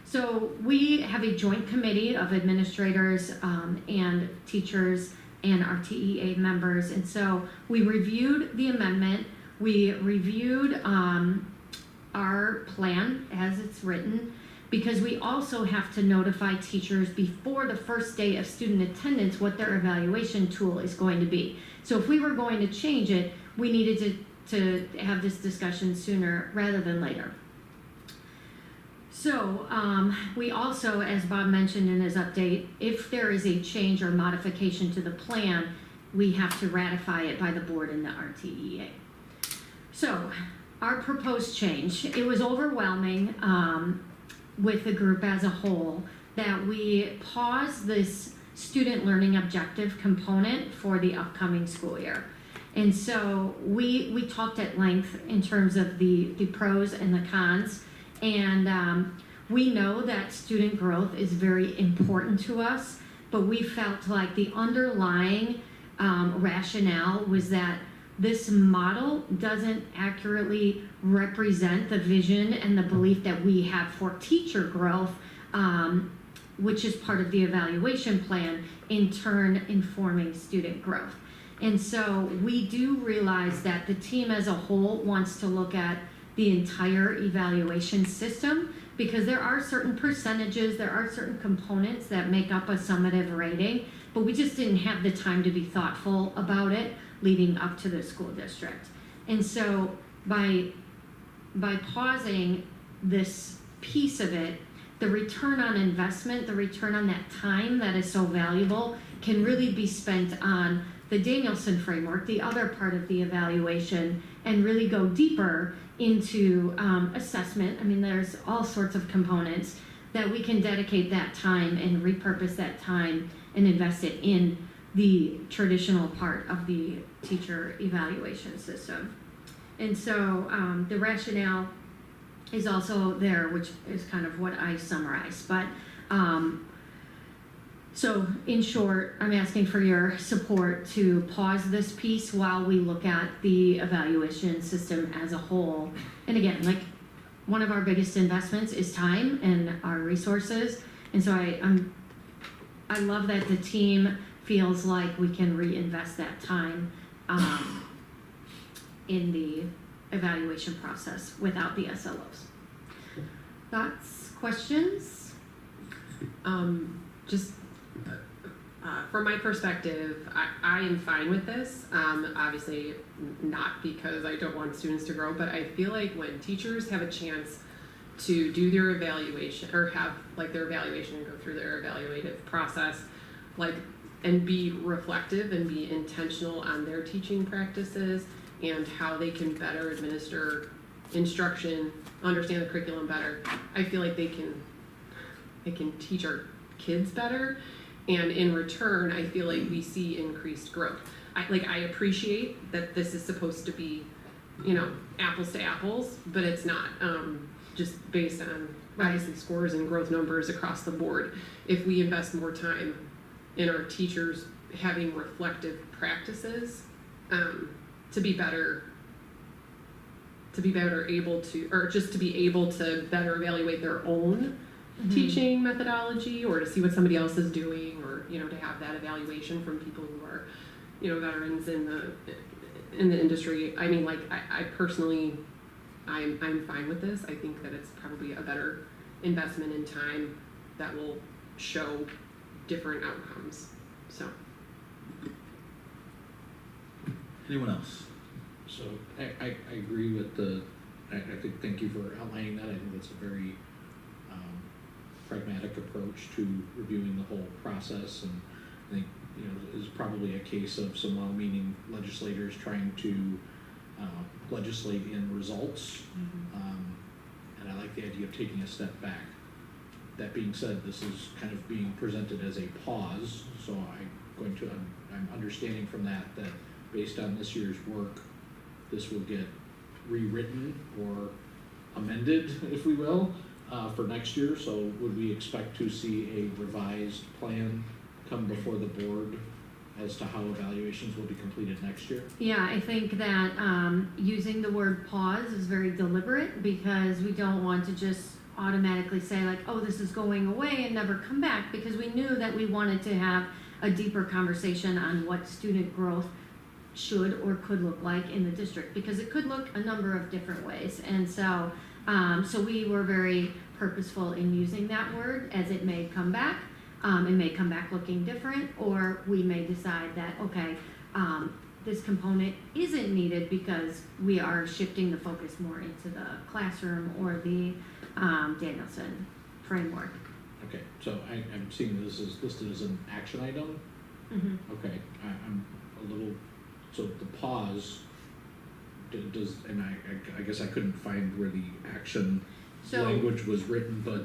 So we have a joint committee of administrators and teachers and our TEA members, and so we reviewed the amendment, we reviewed our plan as it's written, because we also have to notify teachers before the first day of student attendance what their evaluation tool is going to be. So if we were going to change it, we needed to have this discussion sooner rather than later. So we also, as Bob mentioned in his update, if there is a change or modification to the plan, we have to ratify it by the board and the RTEA. So our proposed change, it was overwhelming with the group as a whole that we pause this student learning objective component for the upcoming school year. And so we talked at length in terms of the pros and the cons. And we know that student growth is very important to us, but we felt like the underlying rationale was that this model doesn't accurately represent the vision and the belief that we have for teacher growth, which is part of the evaluation plan, in turn informing student growth. And so we do realize that the team as a whole wants to look at the entire evaluation system, because there are certain percentages, there are certain components that make up a summative rating, but we just didn't have the time to be thoughtful about it leading up to the school district. And so by pausing this piece of it, the return on investment, the return on that time that is so valuable, can really be spent on the Danielson framework, the other part of the evaluation, and really go deeper into assessment. I mean, there's all sorts of components that we can dedicate that time and repurpose that time and invest it in the traditional part of the teacher evaluation system. And so the rationale is also there, which is kind of what I summarized. But so in short, I'm asking for your support to pause this piece while we look at the evaluation system as a whole. And again, like, one of our biggest investments is time and our resources. And so I love that the team feels like we can reinvest that time in the evaluation process without the SLOs. Thoughts, questions? From my perspective, I am fine with this. Obviously, not because I don't want students to grow, but I feel like when teachers have a chance to do their evaluation, or have their evaluation and go through their evaluative process, and be reflective and be intentional on their teaching practices and how they can better administer instruction, understand the curriculum better, I feel like they can teach our kids better. And in return, I feel like we see increased growth. I appreciate that this is supposed to be, apples to apples, but it's not, just based on obviously scores and growth numbers across the board. If we invest more time in our teachers having reflective practices, to be better able to, or just to be able to better evaluate their own teaching methodology, or to see what somebody else is doing, or to have that evaluation from people who are veterans in the industry. I mean, I personally I'm fine with this. I think that it's probably a better investment in time that will show different outcomes, so. Anyone else? So I agree with I think, thank you for outlining that. I think that's a very pragmatic approach to reviewing the whole process, and I think, is probably a case of some well-meaning legislators trying to legislate in results. And I like the idea of taking a step back. That being said, this is kind of being presented as a pause, so I'm understanding from that based on this year's work, this will get rewritten or amended, if we will, for next year. So would we expect to see a revised plan come before the board as to how evaluations will be completed next year? Yeah, I think that using the word pause is very deliberate, because we don't want to just automatically say like, oh, this is going away and never come back, because we knew that we wanted to have a deeper conversation on what student growth should or could look like in the district, because it could look a number of different ways. And so so we were very purposeful in using that word, as it may come back. It may come back looking different, or we may decide that, okay, this component isn't needed because we are shifting the focus more into the classroom or the Danielson framework. Okay, so I'm seeing this is listed as an action item. Okay, I'm a little, so the pause does, and I guess I couldn't find where the action language was written, but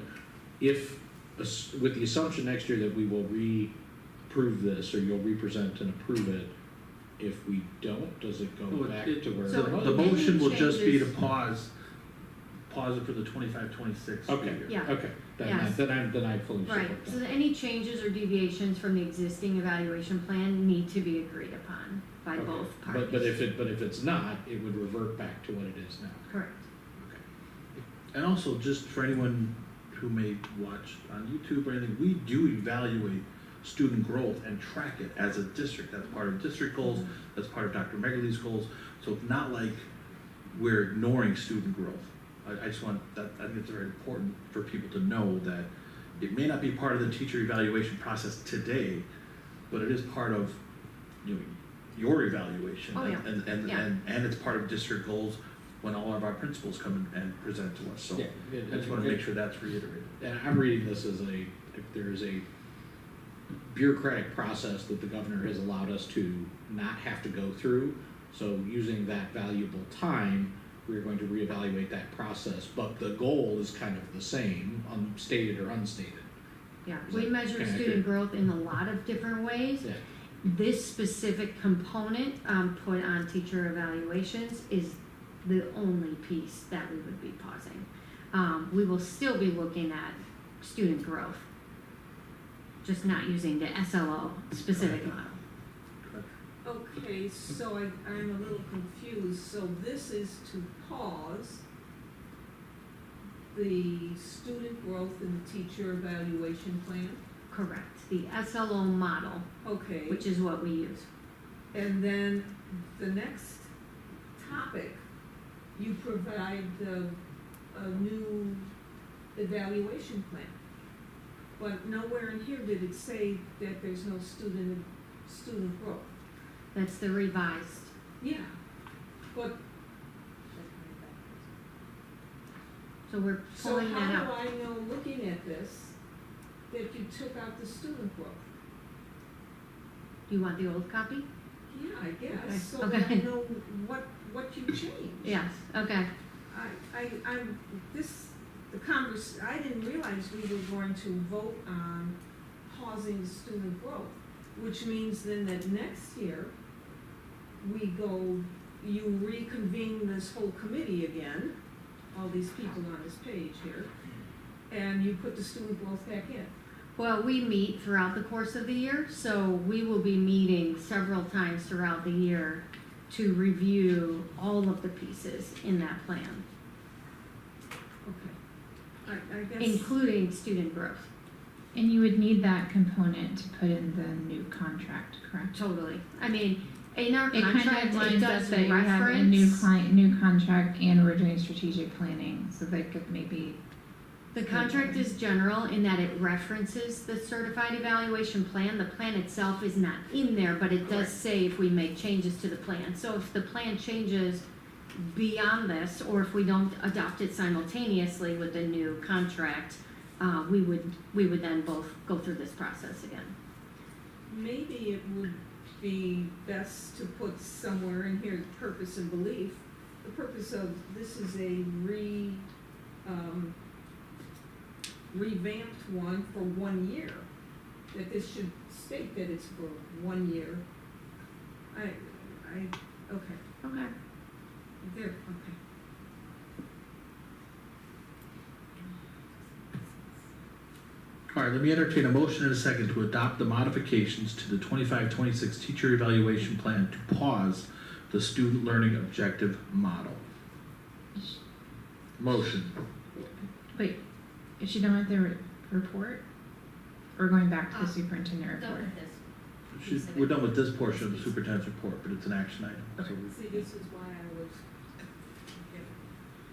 if, with the assumption next year that we will re-approve this, or you'll represent and approve it, if we don't, does it go back to where it was? The motion will just be to pause it for the 25-26 Okay, year. Yeah. okay, then I fully support Right, that. so any changes or deviations from the existing evaluation plan need to be agreed upon by Okay. both parties. But if it's not, it would revert back to what it is now. Correct. And also, just for anyone who may watch on YouTube or anything, we do evaluate student growth and track it as a district. That's part of district goals, that's part of Dr. Megley's goals. So it's not like we're ignoring student growth. I just want that, I think it's very important for people to know that it may not be part of the teacher evaluation process today, but it is part of, your evaluation. Oh, yeah. And it's part of district goals when all of our principals come and present to us. So I just want to make sure that's reiterated. And I'm reading this as if there is a bureaucratic process that the governor has allowed us to not have to go through. So using that valuable time, we're going to reevaluate that process, but the goal is kind of the same, stated or unstated. Yeah, we measure student growth in a lot of different ways. Yeah. This specific component put on teacher evaluations is the only piece that we would be pausing. We will still be looking at student growth, just not using the SLO specific model. Okay, so I'm a little confused. So this is to pause the student growth in the teacher evaluation plan? Correct, the SLO model, Okay. which is what we use. And then the next topic, you provide a new evaluation plan. But nowhere in here did it say that there's no student growth. That's the revised. Yeah, but So we're so pulling that how out. do I know, looking at this, that you took out the student growth? Do you want the old copy? Yeah, I guess, Okay. so that I Okay. know what you changed. Yes, okay. I didn't realize we were going to vote on pausing the student growth, which means then that next year, you reconvene this whole committee again, all these people on this page here, and you put the student growth back in. Well, we meet throughout the course of the year, so we will be meeting several times throughout the year to review all of the pieces in that plan, Okay. I guess. including student growth. And you would need that component to put in the new contract, correct? Totally. I mean, In our It kind contract, of it lines up does that you have a new reference, client, new contract, and we're doing strategic planning, so they could maybe. the contract is general in that it references the certified evaluation plan. The plan itself is not in there, but it does say if we make changes to the plan. So if the plan changes beyond this, or if we don't adopt it simultaneously with the new contract, we would then both go through this process again. Maybe it would be best to put somewhere in here, purpose and belief. The purpose of, this is a revamped one for 1 year. That this should state that it's for 1 year. Okay. Okay. There, okay. All right, let me entertain a motion and a second to adopt the modifications to the 25-26 teacher evaluation plan to pause the student learning objective model. Motion. Wait, is she done with the report? Or going back to the superintendent Done report? with this. We're done with this portion of the superintendent's report, but it's an action item. So we- See, this is why I was.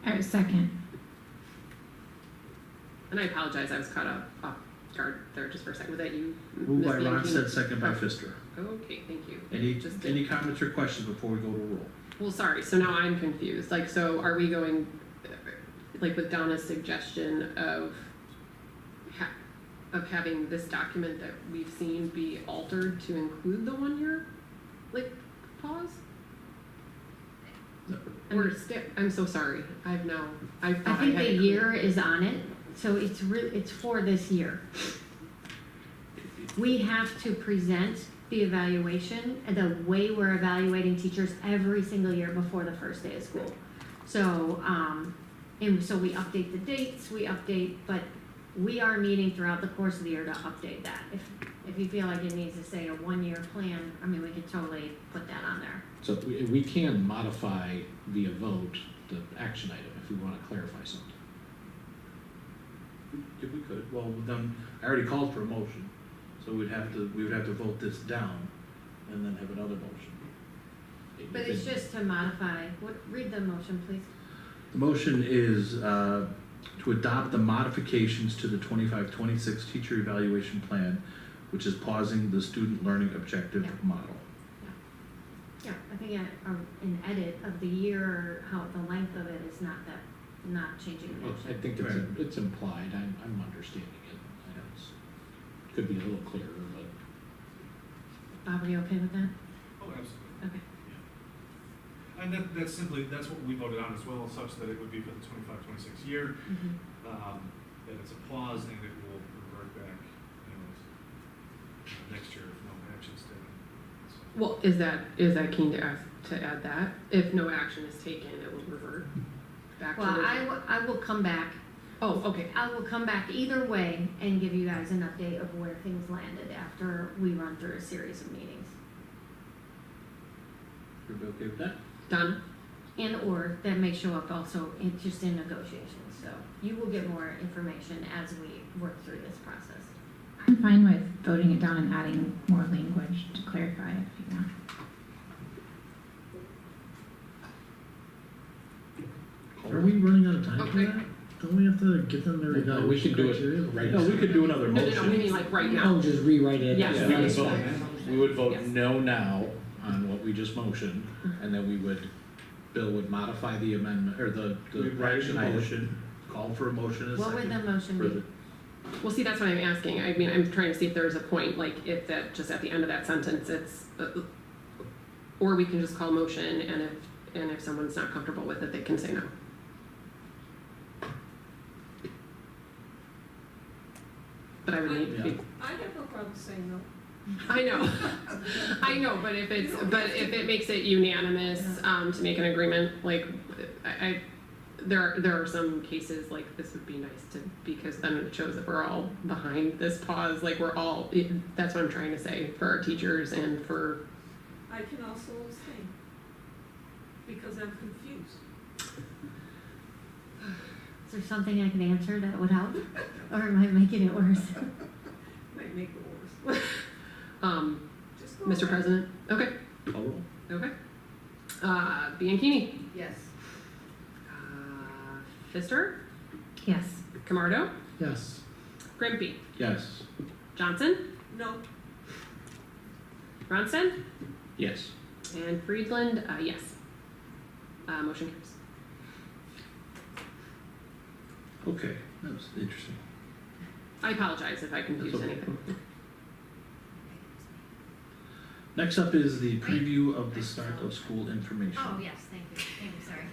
Alright, second. And I apologize, I was caught off guard there just for a second. Was that you? Moved by Ms. Bianchini? Ronstadt, second by Pfister. Okay, thank you. Any comments or questions before we go to roll? Well, sorry, so now I'm confused. Like, so are we going, like with Donna's suggestion of having this document that we've seen be altered to include the 1 year, like, pause? Or skip, I'm so sorry, I think the year is on it, so it's for this year. We have to present the evaluation and the way we're evaluating teachers every single year before the first day of school. So, and so we update the dates, but we are meeting throughout the course of the year to update that. If you feel like it needs to say a 1 year plan, I mean, we could totally put that on there. So we can modify via vote the action item if we want to clarify something. If we could, well, then, I already called for a motion, so we would have to vote this down and then have another motion. But it's just to modify, read the motion, please. The motion is to adopt the modifications to the 25-26 teacher evaluation plan, which is pausing the student learning objective model. Yeah, I think an edit of the year, how the length of it is not changing the motion. I think it's implied, I'm understanding it. I know it could be a little clearer, but. Bob, are you okay with that? Oh, absolutely. Okay. And that's what we voted on as well, such that it would be for the 25-26 year, that it's a pause and it will revert back, next year if no action's taken. So. Well, is that keen to add that? If no action is taken, it will revert back to the. I will come back. Oh, okay. I will come back either way and give you guys an update of where things landed after we run through a series of meetings. Everybody okay with that? Done. And or that may show up also just in negotiations. So you will get more information as we work through this process. I'm fine with voting it down and adding more language to clarify it if you want. Are we running out of time for Okay. that? Don't we have to give them their No, we evaluation can do it criteria? right No, we could do another No, motion. we mean like right now. Oh, just rewrite it. Yes. Yeah, That's we fine. would vote Yes. no now on what we just motioned, and then Bill would modify the amendment, or the action motion, call for a motion in a What second. would the motion for be? Well, see, that's what I'm asking. I mean, I'm trying to see if there's a point, like if that just at the end of that sentence, it's, or we can just call motion, and if someone's not comfortable with it, they can say no. But I would need to be. I have no problem saying no. I know, but if it makes it unanimous, to make an agreement, like, there are some cases, like, this would be nice because then it shows that we're all behind this pause, like, that's what I'm trying to say, for our teachers and for. I can also abstain, because I'm confused. Is there something I can answer that would help? Or am I making it worse? Might make it worse. Just go Mr. ahead. President, okay. Call roll. Okay. Bianchini. Yes. Pfister. Yes. Camardo. Yes. Grimpy. Yes. Johnson. No. Ronstadt. Yes. And Friedland, yes. Motion carries. Okay, that was interesting. I apologize if I confused That's okay. anything. Next up is the preview of the start of school information. Oh, yes, thank you, sorry.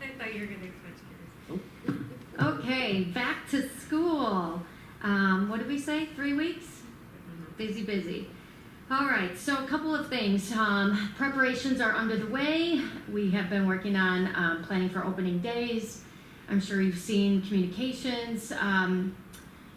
I thought you were gonna switch gears. Okay, back to school. What did we say? 3 weeks? Busy, busy. All right, so a couple of things. Preparations are under the way. We have been working on planning for opening days. I'm sure you've seen communications.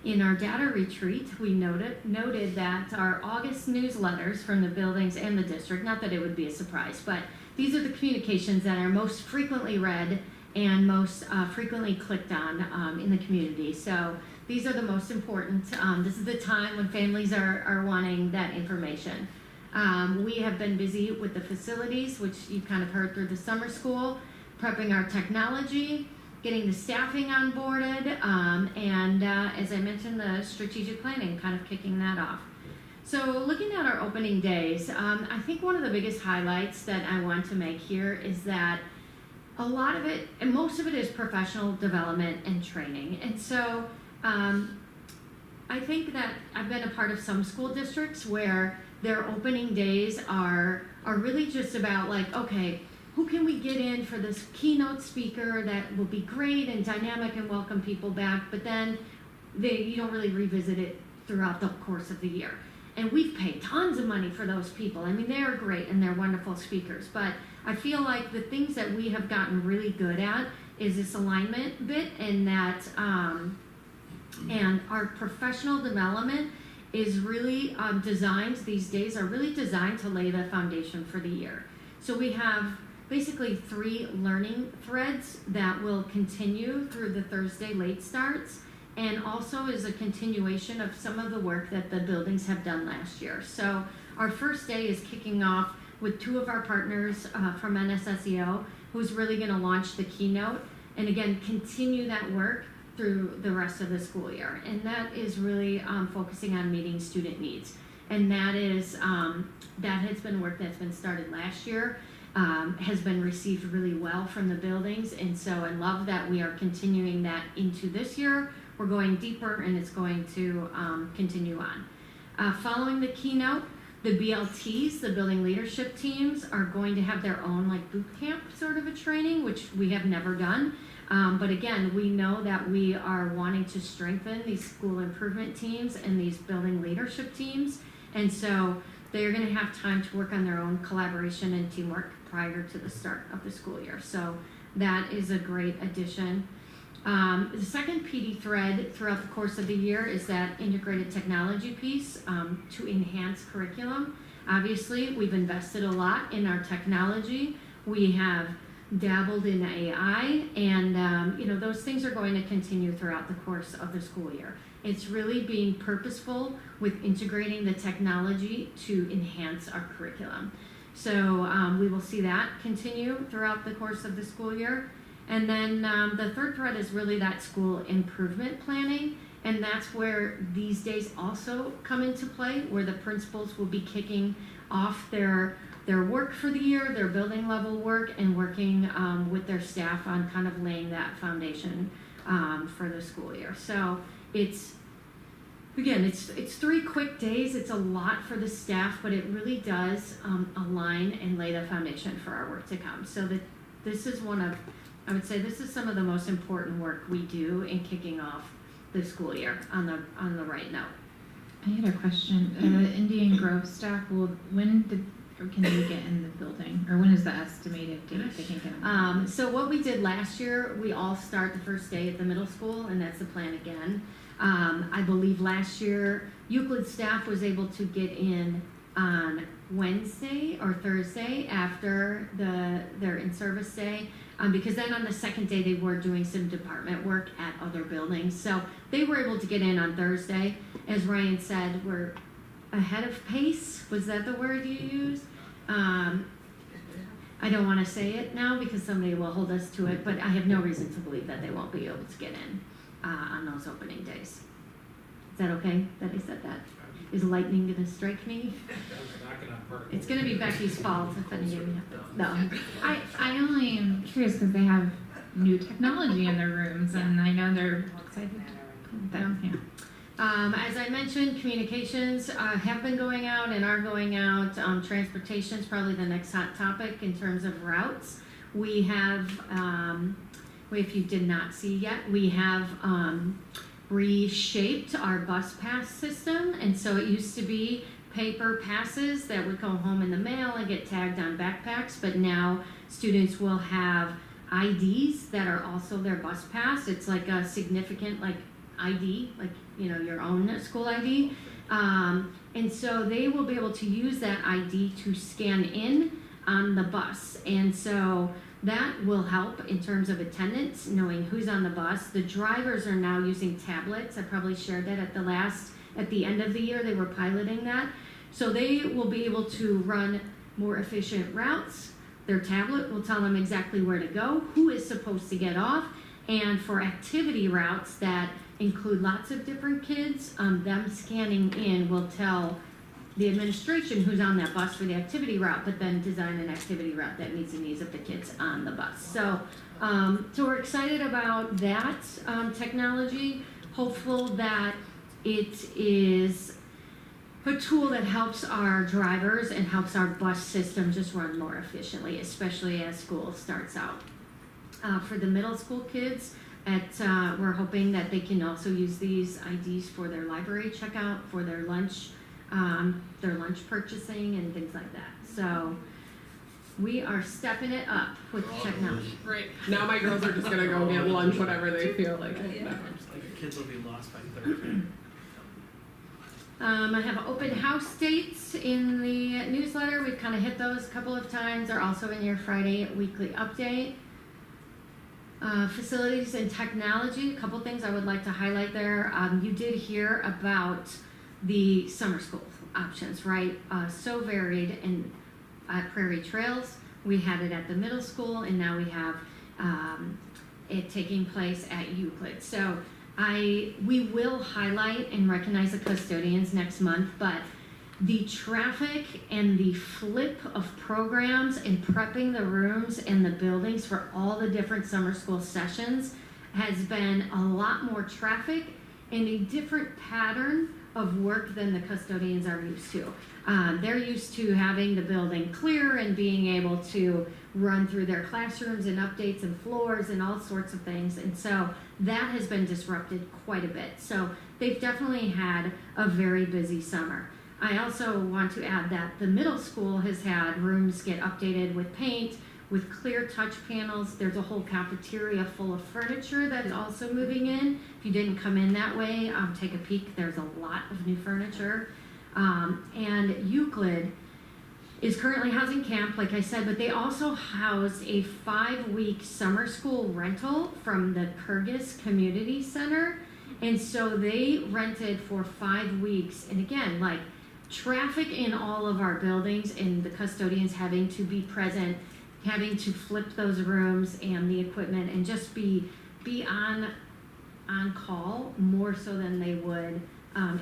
In our data retreat, we noted that our August newsletters from the buildings and the district, not that it would be a surprise, but these are the communications that are most frequently read and most frequently clicked on in the community. So these are the most important. This is the time when families are wanting that information. We have been busy with the facilities, which you've kind of heard through the summer school, prepping our technology, getting the staffing onboarded, and as I mentioned, the strategic planning, kind of kicking that off. So looking at our opening days, I think one of the biggest highlights that I want to make here is that a lot of it, and most of it, is professional development and training. And so I think that I've been a part of some school districts where their opening days are really just about like, okay, who can we get in for this keynote speaker that will be great and dynamic and welcome people back, but then you don't really revisit it throughout the course of the year. And we've paid tons of money for those people. I mean, they're great and they're wonderful speakers, but I feel like the things that we have gotten really good at is this alignment bit, and that and our professional development is really designed, these days are really designed to lay the foundation for the year. So we have basically 3 learning threads that will continue through the Thursday late starts, and also is a continuation of some of the work that the buildings have done last year. So our first day is kicking off with 2 of our partners from NSSEO, who's really going to launch the keynote, and again, continue that work through the rest of the school year. And that is really focusing on meeting student needs. And that is, that has been work that's been started last year, has been received really well from the buildings. And so I love that we are continuing that into this year. We're going deeper, and it's going to continue on. Following the keynote, the BLTs, the building leadership teams, are going to have their own like boot camp sort of a training, which we have never done. But again, we know that we are wanting to strengthen these school improvement teams and these building leadership teams. And so they're going to have time to work on their own collaboration and teamwork prior to the start of the school year. So that is a great addition. The second PD thread throughout the course of the year is that integrated technology piece to enhance curriculum. Obviously, we've invested a lot in our technology. We have dabbled in AI, and those things are going to continue throughout the course of the school year. It's really being purposeful with integrating the technology to enhance our curriculum. So we will see that continue throughout the course of the school year. And then the third thread is really that school improvement planning, and that's where these days also come into play, where the principals will be kicking off their work for the year, their building level work, and working with their staff on kind of laying that foundation for the school year. So it's 3 quick days. It's a lot for the staff, but it really does align and lay the foundation for our work to come. So this is I would say this is some of the most important work we do in kicking off the school year on the right note. I had a question. The Indian Grove staff, when can they get in the building, or when is the estimated date they can get in the building? So what we did last year, we all start the first day at the middle school, and that's the plan again. I believe last year Euclid staff was able to get in on Wednesday or Thursday after their in-service day, because then on the second day they were doing some department work at other buildings. So they were able to get in on Thursday. As Ryan said, we're ahead of pace. Was that the word you used? I don't want to say it now because somebody will hold us to it, but I have no reason to believe that they won't be able to get in on those opening days. Is that okay that I said that? Is lightning going to strike me? It's going to be Becky's fault if any of you have to. No. I only am curious because they have new technology in their rooms, and I know they're excited to put that. Yeah. As I mentioned, communications have been going out and are going out. Transportation is probably the next hot topic in terms of routes. We have, if you did not see yet, we have reshaped our bus pass system. And so it used to be paper passes that would go home in the mail and get tagged on backpacks, but now students will have IDs that are also their bus pass. It's like a significant ID, your own school ID. And so they will be able to use that ID to scan in on the bus. And so that will help in terms of attendance, knowing who's on the bus. The drivers are now using tablets. I probably shared that at the end of the year, they were piloting that. So they will be able to run more efficient routes. Their tablet will tell them exactly where to go, who is supposed to get off, and for activity routes that include lots of different kids, them scanning in will tell the administration who's on that bus for the activity route, but then design an activity route that meets the needs of the kids on the bus. So we're excited about that technology, hopeful that it is a tool that helps our drivers and helps our bus system just run more efficiently, especially as school starts out. For the middle school kids, we're hoping that they can also use these IDs for their library checkout, for their lunch purchasing and things like that. So we are stepping it up with technology. Right. Now my girls are just going to go get lunch whenever they feel like it. Yeah. Kids will be lost by Thursday. I have open house dates in the newsletter. We've kind of hit those a couple of times. They're also in your Friday weekly update. Facilities and technology, a couple things I would like to highlight there. You did hear about the summer school options, right? So varied in Prairie Trails. We had it at the middle school, and now we have it taking place at Euclid. So we will highlight and recognize the custodians next month, but the traffic and the flip of programs and prepping the rooms and the buildings for all the different summer school sessions has been a lot more traffic and a different pattern of work than the custodians are used to. They're used to having the building clear and being able to run through their classrooms and updates and floors and all sorts of things. And so that has been disrupted quite a bit. So they've definitely had a very busy summer. I also want to add that the middle school has had rooms get updated with paint, with clear touch panels. There's a whole cafeteria full of furniture that is also moving in. If you didn't come in that way, take a peek. There's a lot of new furniture. And Euclid is currently housing camp, like I said, but they also house a 5-week summer school rental from the Kyrgyz Community Center. And so they rented for 5 weeks. And again, traffic in all of our buildings and the custodians having to be present, having to flip those rooms and the equipment and just be on call more so than they would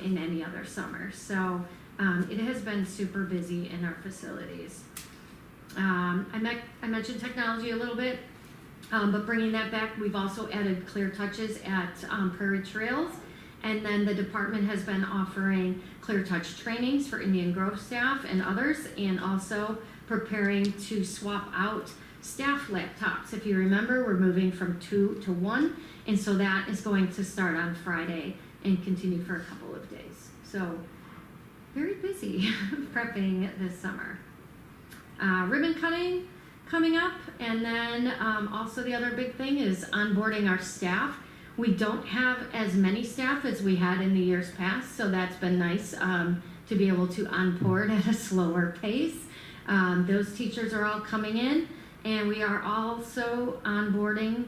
in any other summer. So it has been super busy in our facilities. I mentioned technology a little bit, but bringing that back, we've also added clear touches at Prairie Trails. And then the department has been offering clear touch trainings for Indian Grove staff and others, and also preparing to swap out staff laptops. If you remember, we're moving from 2 to 1, and so that is going to start on Friday and continue for a couple of days. So very busy prepping this summer. Ribbon cutting coming up, and then also the other big thing is onboarding our staff. We don't have as many staff as we had in the years past, so that's been nice to be able to onboard at a slower pace. Those teachers are all coming in, and we are also onboarding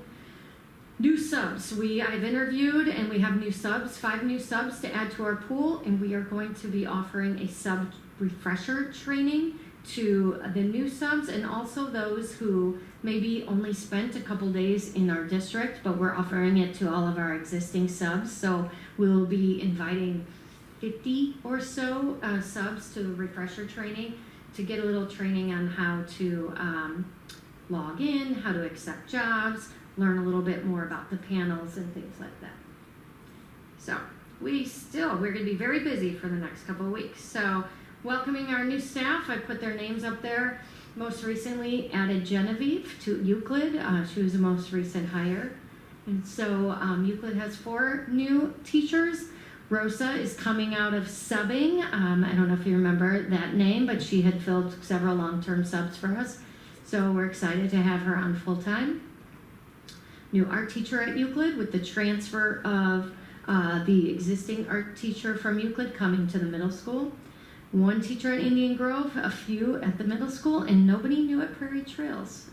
new subs. I've interviewed, and we have new subs, 5 new subs to add to our pool, and we are going to be offering a sub refresher training to the new subs and also those who maybe only spent a couple days in our district, but we're offering it to all of our existing subs. So we'll be inviting 50 or so subs to the refresher training to get a little training on how to log in, how to accept jobs, learn a little bit more about the panels and things like that. So we're going to be very busy for the next couple of weeks. So welcoming our new staff, I put their names up there. Most recently added Genevieve to Euclid. She was the most recent hire. And so Euclid has 4 new teachers. Rosa is coming out of subbing. I don't know if you remember that name, but she had filled several long-term subs for us. So we're excited to have her on full-time. New art teacher at Euclid with the transfer of the existing art teacher from Euclid coming to the middle school. 1 teacher at Indian Grove, a few at the middle school, and nobody new at Prairie Trails.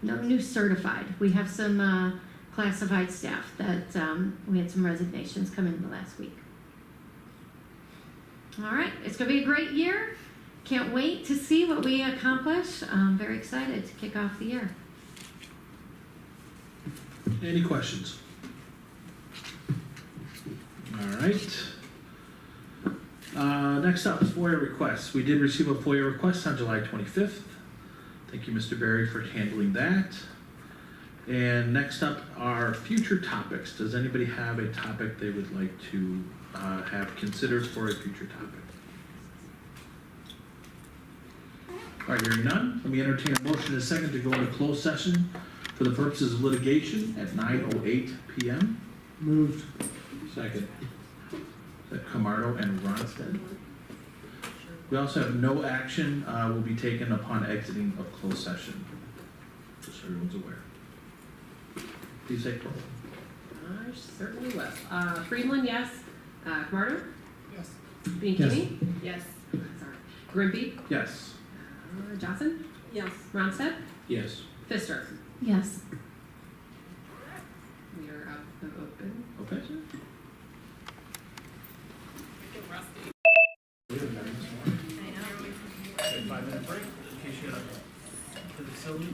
No new certified. We have some classified staff that we had some resignations come in the last week. All right, it's going to be a great year. Can't wait to see what we accomplish. I'm very excited to kick off the year. Any questions? All right. Next up, FOIA requests. We did receive a FOIA request on July 25th. Thank you, Mr. Berry, for handling that. And next up are future topics. Does anybody have a topic they would like to have considered for a future topic? All right, hearing none, let me entertain a motion in a second to go into closed session for the purposes of litigation at 9:08 p.m. Moved. Second. Is that Camardo and Ronstadt? We also have no action will be taken upon exiting of closed session, just so everyone's aware. Please take roll. I certainly will. Friedland, yes. Camardo? Yes. Bianchini? Yes. Sorry. Grimby? Yes. Johnson? Yes. Ronstadt? Yes. Pfister? Yes. We are out of open. Okay. Rusty. We have a 5-minute break in case you gotta to the facility.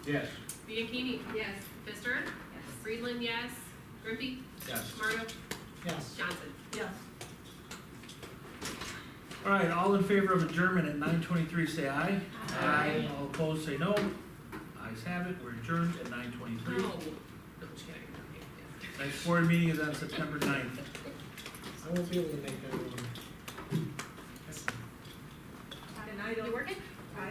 Yes. Bianchini. Yes. Pfister. Yes. Friedland, yes. Grimpy. Yes. Camardo. Yes. Johnson. Yes. All right, all in favor of adjournment at 9:23, say aye. Aye. All opposed, say no. Ayes have it, we're adjourned at 9:23. No, just kidding. Next board meeting is on September 9th. I won't be able to make that one. And I don't. You working?